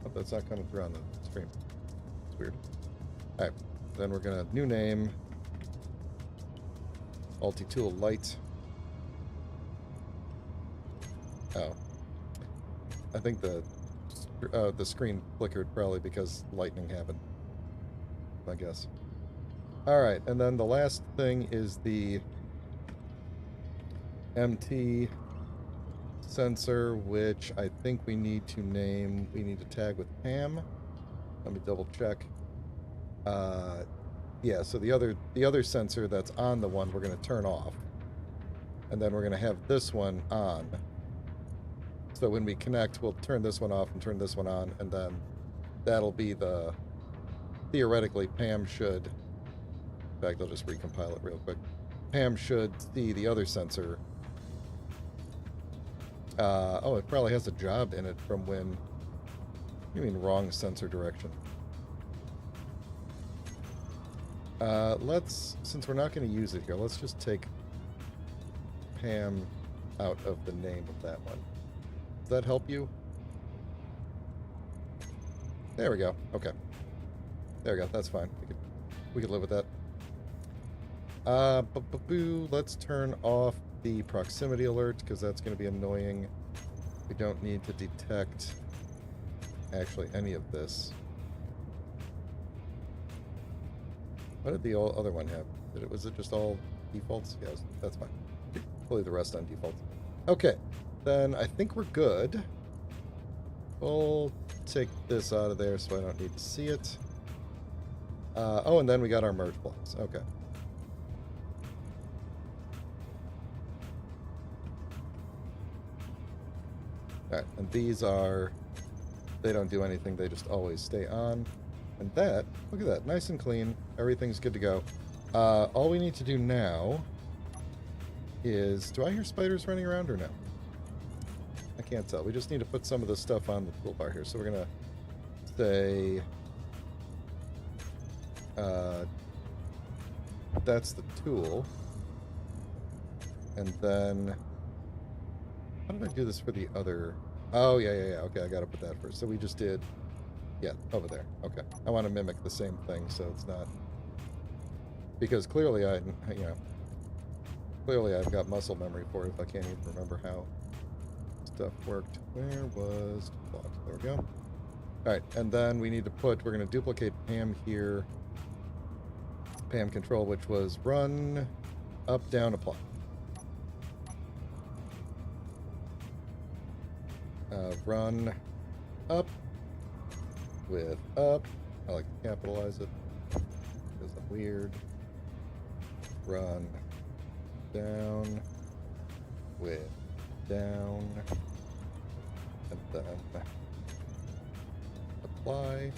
Oh, that's not coming through on the screen. It's weird. All right, then we're gonna new name. Multi-tool light. Oh. I think the screen flickered probably because lightning happened, I guess. Alright, and then the last thing is the MT sensor, which I think we need to name, we need to tag with Pam. Let me double check. Yeah, so the other sensor that's on the one we're going to turn off. And then we're going to have this one on. So when we connect, we'll turn this one off and turn this one on, and then that'll be the... Theoretically, Pam should... In fact, I'll just recompile it real quick. Pam should see the other sensor. Oh, it probably has a job in it from when... You mean wrong sensor direction. Let's, since we're not going to use it here, let's just take Pam out of the name of that one. Does that help you? There we go. Okay. There we go. That's fine. We could live with that. Let's turn off the proximity alert, because that's going to be annoying. We don't need to detect actually any of this. What did the other one have? Was it just all defaults? Yes, that's fine. We'll leave the rest on defaults. Okay, then I think we're good. We'll take this out of there so I don't need to see it. Oh, and then we got our merge blocks. Okay. Alright, and these are... They don't do anything, they just always stay on. And that, look at that, nice and clean. Everything's good to go. All we need to do now is... Do I hear spiders running around or no? I can't tell. We just need to put some of this stuff on the toolbar here. So we're going to say... that's the tool. And then... How did I do this for the other... Oh, yeah. Okay, I got to put that first. So we just did... Yeah, over there. Okay. I want to mimic the same thing, so it's not... Because clearly clearly I've got muscle memory for it if I can't even remember how stuff worked. Where was... There we go. Alright, and then we need to put... We're going to duplicate Pam here. Pam control, which was run, up, down, apply. Run, up, with up. I like to capitalize it because I'm weird. Run down with down, and then apply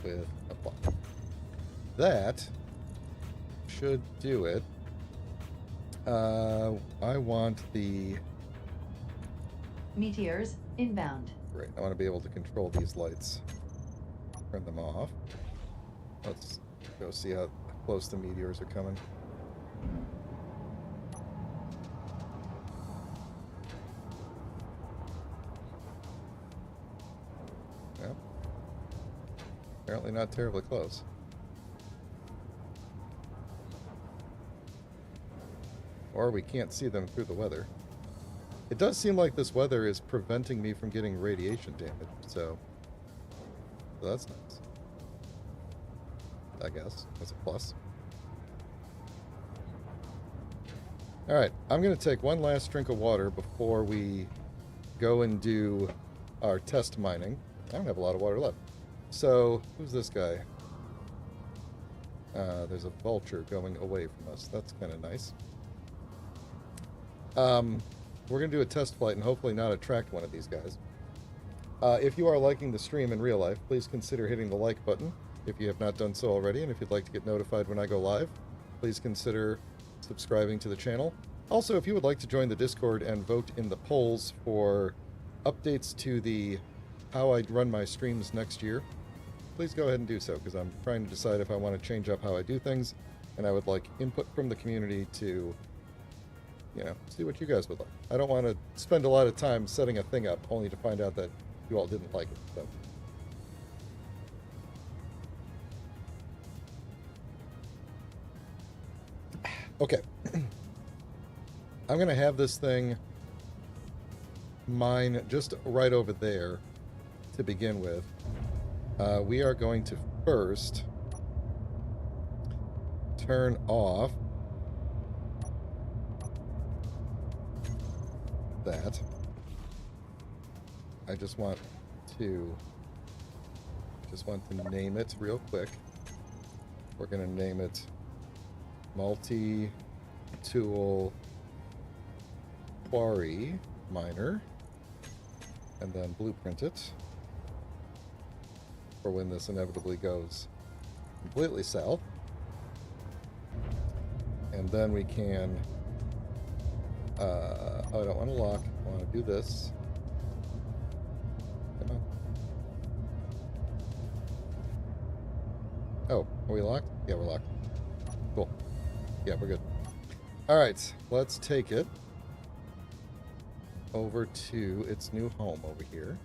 with apply. That should do it. I want the Meteors inbound. Great. I want to be able to control these lights. Turn them off. Let's go see how close the meteors are coming. Well, apparently not terribly close. Or we can't see them through the weather. It does seem like this weather is preventing me from getting radiation damage, so that's nice. I guess that's a plus. Alright, I'm going to take one last drink of water before we go and do our test mining. I don't have a lot of water left. So, who's this guy? There's a vulture going away from us. That's kind of nice. We're going to do a test flight and hopefully not attract one of these guys. If you are liking the stream in real life, please consider hitting the like button if you have not done so already, and if you'd like to get notified when I go live, please consider subscribing to the channel. Also, if you would like to join the Discord and vote in the polls for updates to the how I run my streams next year, please go ahead and do so, because I'm trying to decide if I want to change up how I do things, and I would like input from the community to, you know, see what you guys would like. I don't want to spend a lot of time setting a thing up only to find out that you all didn't like it. So. Okay. I'm going to have this thing mine just right over there to begin with. We are going to first turn off that. I just want to name it real quick. We're going to name it multi-tool quarry miner, and then blueprint it for when this inevitably goes completely south. And then we can oh, I don't want to lock. I want to do this. Come on. Oh, are we locked? Yeah, we're locked. Cool. Yeah, we're good. Alright, let's take it over to its new home over here.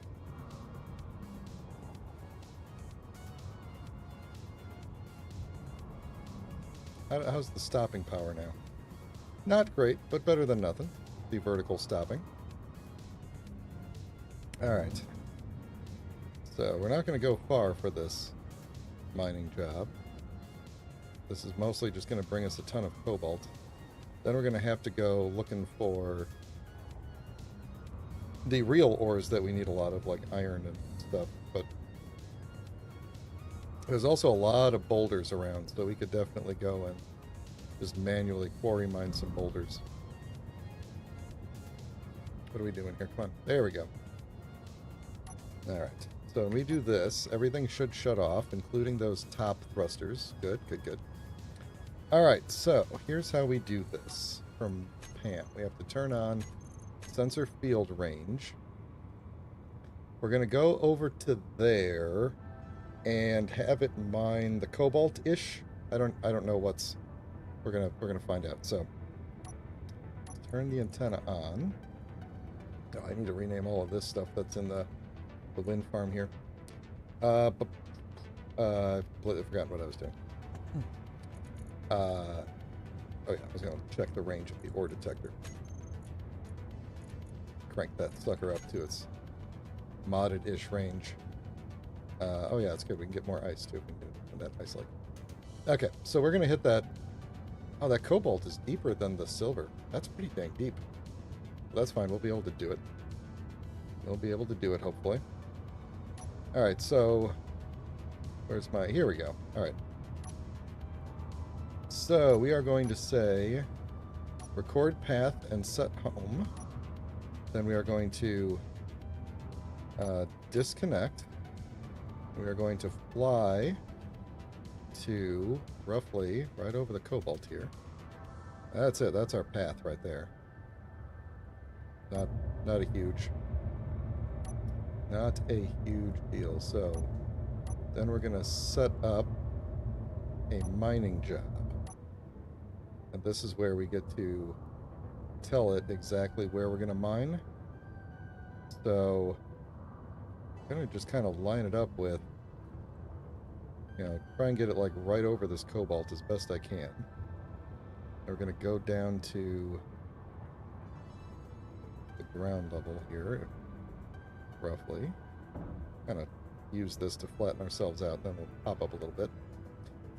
How's the stopping power now? Not great, but better than nothing. The vertical stopping. Alright. So, we're not going to go far for this mining job. This is mostly just going to bring us a ton of cobalt. Then we're going to have to go looking for the real ores that we need a lot of, like iron and stuff. But there's also a lot of boulders around, so we could definitely go and just manually quarry mine some boulders. What are we doing here? Come on. There we go. Alright. So when we do this, everything should shut off, including those top thrusters. Good, good, good. Alright, so here's how we do this from PAN. We have to turn on sensor field range. We're going to go over to there and have it mine the cobalt-ish. I don't know what's... We're gonna find out. So turn the antenna on. Oh, I need to rename all of this stuff that's in the wind farm here. I've completely forgotten what I was doing. Oh yeah, I was going to check the range of the ore detector. Crank that sucker up to its modded-ish range. Oh yeah, it's good. We can get more ice too. We can get that ice lake. Okay, so we're going to hit that. Oh, that cobalt is deeper than the silver. That's pretty dang deep. But that's fine. We'll be able to do it. We'll be able to do it, hopefully. Alright, so... Where's my... Here we go. Alright. So, we are going to say... Record path and set home. Then we are going to... disconnect. We are going to fly... to roughly right over the cobalt here. That's it. That's our path right there. Not a huge Not a huge deal. So then we're going to set up a mining job. And this is where we get to tell it exactly where we're going to mine. So I'm going to just kind of line it up with, you know, try and get it like right over this cobalt as best I can. We're going to go down to the ground level here, roughly. Kind of use this to flatten ourselves out, then we'll pop up a little bit.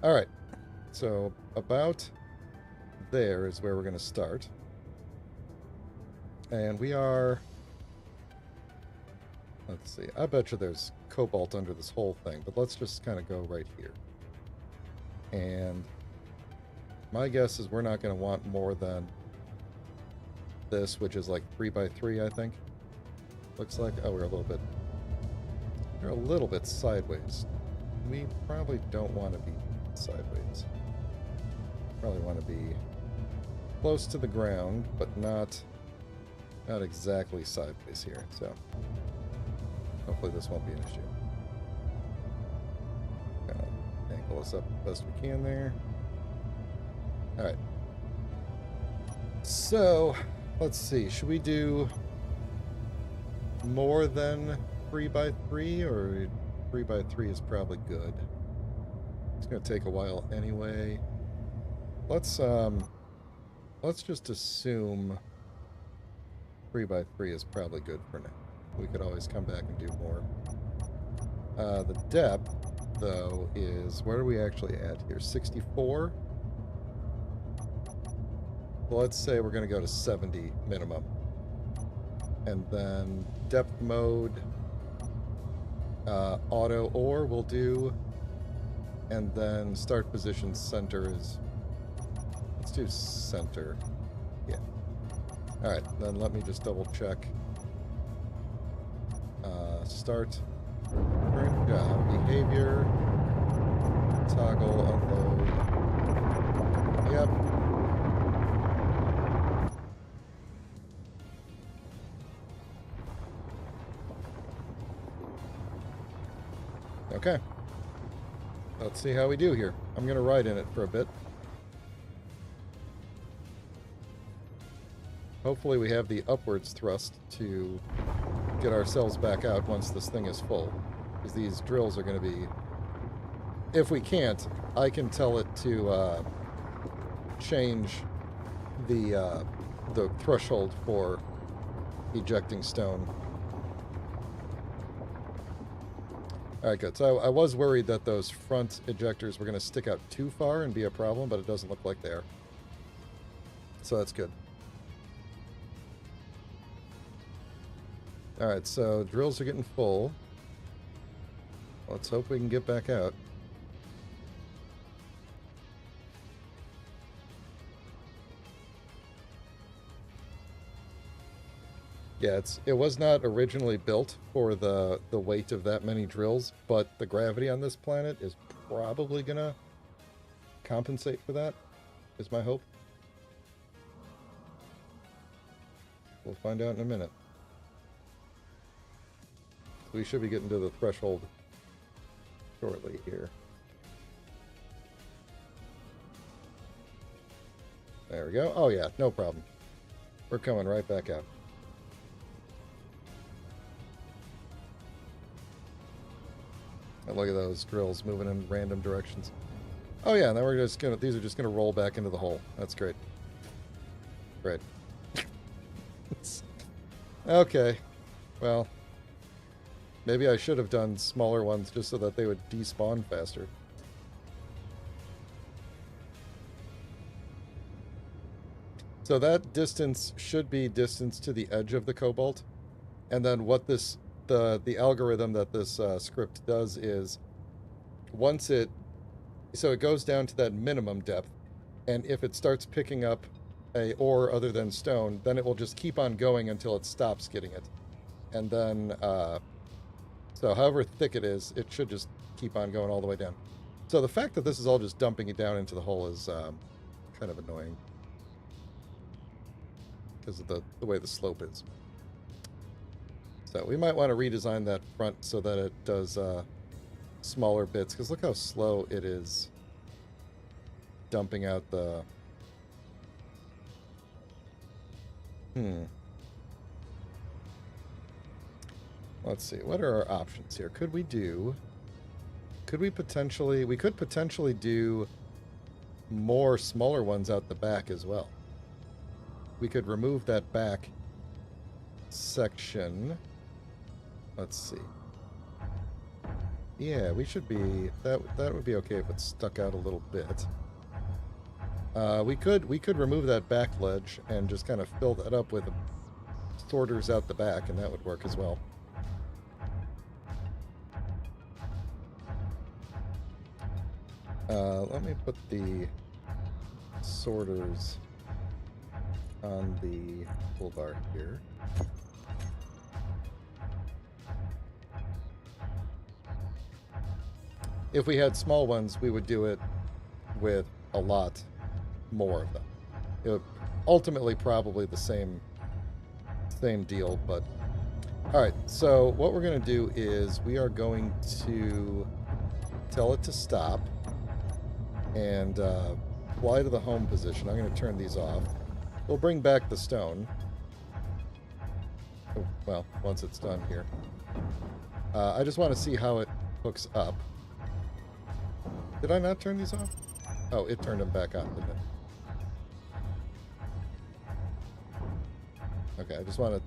All right, so about there is where we're going to start. And we are... Let's see. I bet you there's cobalt under this whole thing, but let's just kind of go right here. And my guess is we're not going to want more than this, which is like 3x3, I think. Looks like... Oh, we're a little bit sideways. We probably don't want to be sideways. Probably want to be close to the ground, but not exactly sideways here. So hopefully this won't be an issue. Kind of angle us up the best we can there. All right. So let's see. Should we do more than 3x3, or 3x3 is probably good? It's going to take a while anyway. Let's just assume 3x3 is probably good for now. We could always come back and do more. The depth, though, is... Where are we actually at here? 64? Well, let's say we're going to go to 70 minimum. And then depth mode, auto ore we'll do. And then start position center is... Let's do center. Yeah. Alright, then let me just double check. Start current job. Behavior. Toggle, unload. Yep. Okay. Let's see how we do here. I'm going to ride in it for a bit. Hopefully we have the upwards thrust to get ourselves back out once this thing is full. Because these drills are going to be... If we can't, I can tell it to change the threshold for ejecting stone. Alright, good. So I was worried that those front ejectors were going to stick out too far and be a problem, but it doesn't look like they are. So that's good. Alright, so drills are getting full. Let's hope we can get back out. Yeah, it was not originally built for the weight of that many drills, but the gravity on this planet is probably gonna compensate for that, is my hope. We'll find out in a minute. We should be getting to the threshold shortly here. There we go. Oh yeah, no problem. We're coming right back out. And look at those drills moving in random directions. Oh yeah, now we're just gonna... These are just gonna roll back into the hole. That's great. Great. Okay. Well... Maybe I should have done smaller ones just so that they would despawn faster. So that distance should be distance to the edge of the cobalt. And then what this... The algorithm that this script does is... Once it... So it goes down to that minimum depth. And if it starts picking up a ore other than stone, then it will just keep on going until it stops getting it. And then... So however thick it is, it should just keep on going all the way down. So the fact that this is all just dumping it down into the hole is kind of annoying. Because of the way the slope is. So we might want to redesign that front so that it does smaller bits, because look how slow it is dumping out the... Let's see, what are our options here? Could we could potentially do more smaller ones out the back as well. We could remove that back section. Let's see. Yeah, we should be... That would be okay if it stuck out a little bit. We could remove that back ledge and just kind of fill that up with sorters out the back, and that would work as well. Let me put the sorters on the toolbar here. If we had small ones, we would do it with a lot more of them. It would ultimately probably the same deal, but... Alright, so what we're going to do is we are going to tell it to stop and fly to the home position. I'm going to turn these off. We'll bring back the stone. Oh, well, once it's done here. I just want to see how it hooks up. Did I not turn these off? Oh, it turned them back on, didn't it? Okay, I just want to...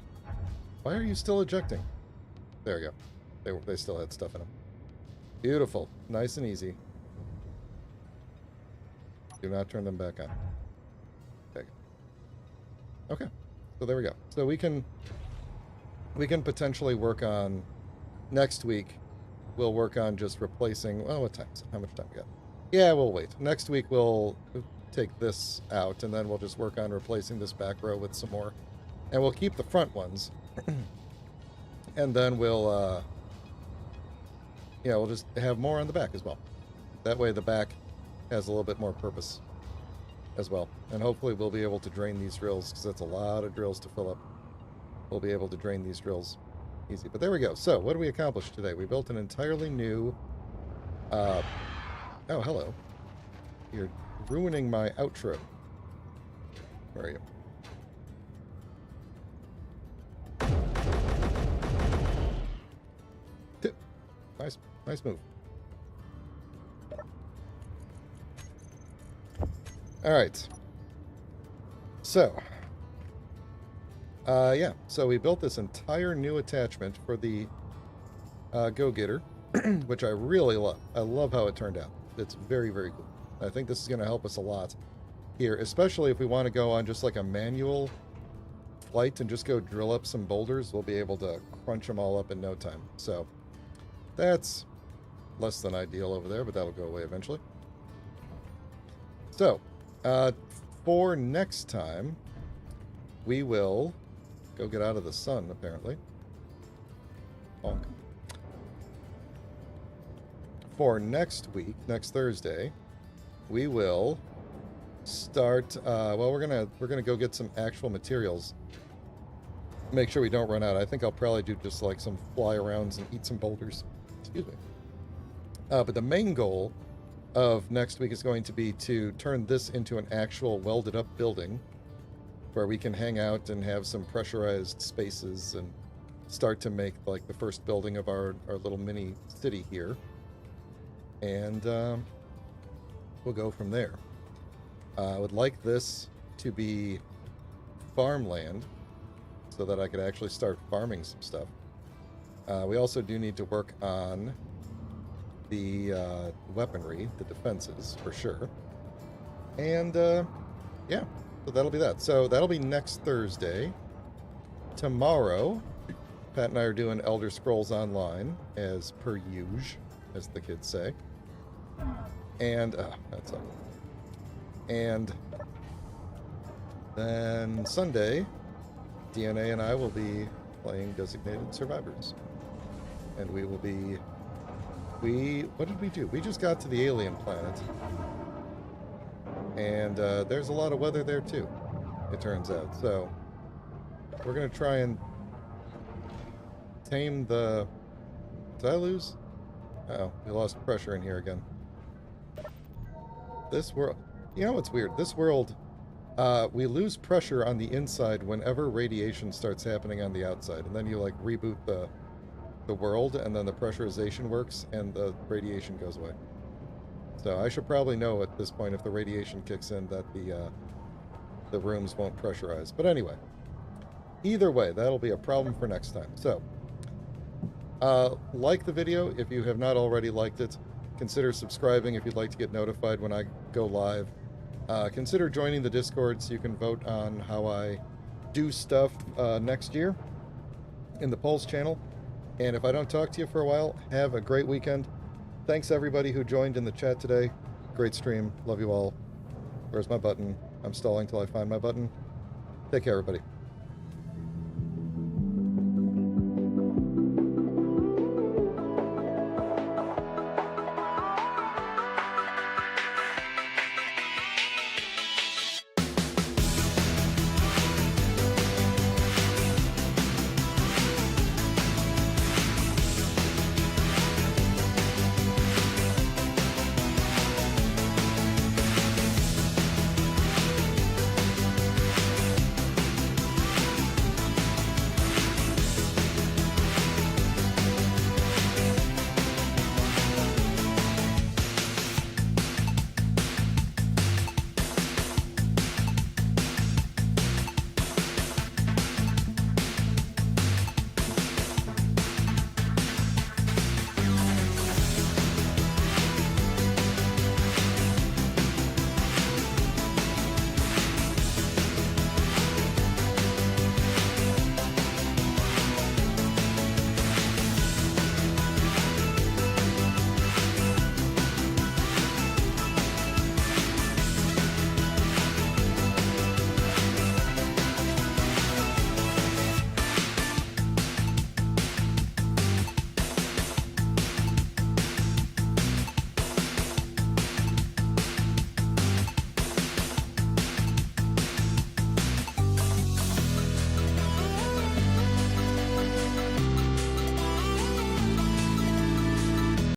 Why are you still ejecting? There we go. They still had stuff in them. Beautiful. Nice and easy. Do not turn them back on. Okay. So there we go. So we can potentially work on... Next week, we'll work on just replacing... Well, what time is it? How much time we got? Yeah, we'll wait. Next week, we'll take this out, and then we'll just work on replacing this back row with some more. And we'll keep the front ones. And then we'll just have more on the back as well. That way the back has a little bit more purpose as well. And hopefully we'll be able to drain these drills, because that's a lot of drills to fill up. We'll be able to drain these drills easy. But there we go. So, what did we accomplish today? We built an entirely new... oh, hello. You're ruining my outro. Where are you? Nice move. Alright. So. Yeah. So we built this entire new attachment for the Go-Getter, which I really love. I love how it turned out. It's very, very cool. I think this is going to help us a lot here, especially if we want to go on just like a manual flight and just go drill up some boulders. We'll be able to crunch them all up in no time. So that's less than ideal over there, but that'll go away eventually. So, for next time, we will go get out of the sun, apparently. Honk. For next week, next Thursday, we will start, well, we're gonna go get some actual materials. Make sure we don't run out. I think I'll probably do just like some fly-arounds and eat some boulders. Excuse me. But the main goal of next week is going to be to turn this into an actual welded-up building where we can hang out and have some pressurized spaces and start to make like the first building of our little mini city here. And we'll go from there. I would like this to be farmland so that I could actually start farming some stuff. We also do need to work on the weaponry, the defenses, for sure. And, yeah, so that'll be that. So that'll be next Thursday. Tomorrow, Pat and I are doing Elder Scrolls Online, as per usual, as the kids say. And, that's all. And then Sunday, DNA and I will be playing Designated Survivors. And we will be... what did we do? We just got to the alien planet. And there's a lot of weather there too, it turns out. So we're going to try and tame the... Did I lose? Oh, we lost pressure in here again. This world... You know what's weird? This world, we lose pressure on the inside whenever radiation starts happening on the outside. And then you, like, reboot the world, and then the pressurization works, and the radiation goes away. So I should probably know at this point, if the radiation kicks in, that the rooms won't pressurize. But anyway, either way, that'll be a problem for next time. So, like the video if you have not already liked it. Consider subscribing if you'd like to get notified when I go live. Consider joining the Discord so you can vote on how I do stuff next year in the polls channel. And if I don't talk to you for a while, have a great weekend. Thanks everybody who joined in the chat today. Great stream. Love you all. Where's my button? I'm stalling till I find my button. Take care, everybody.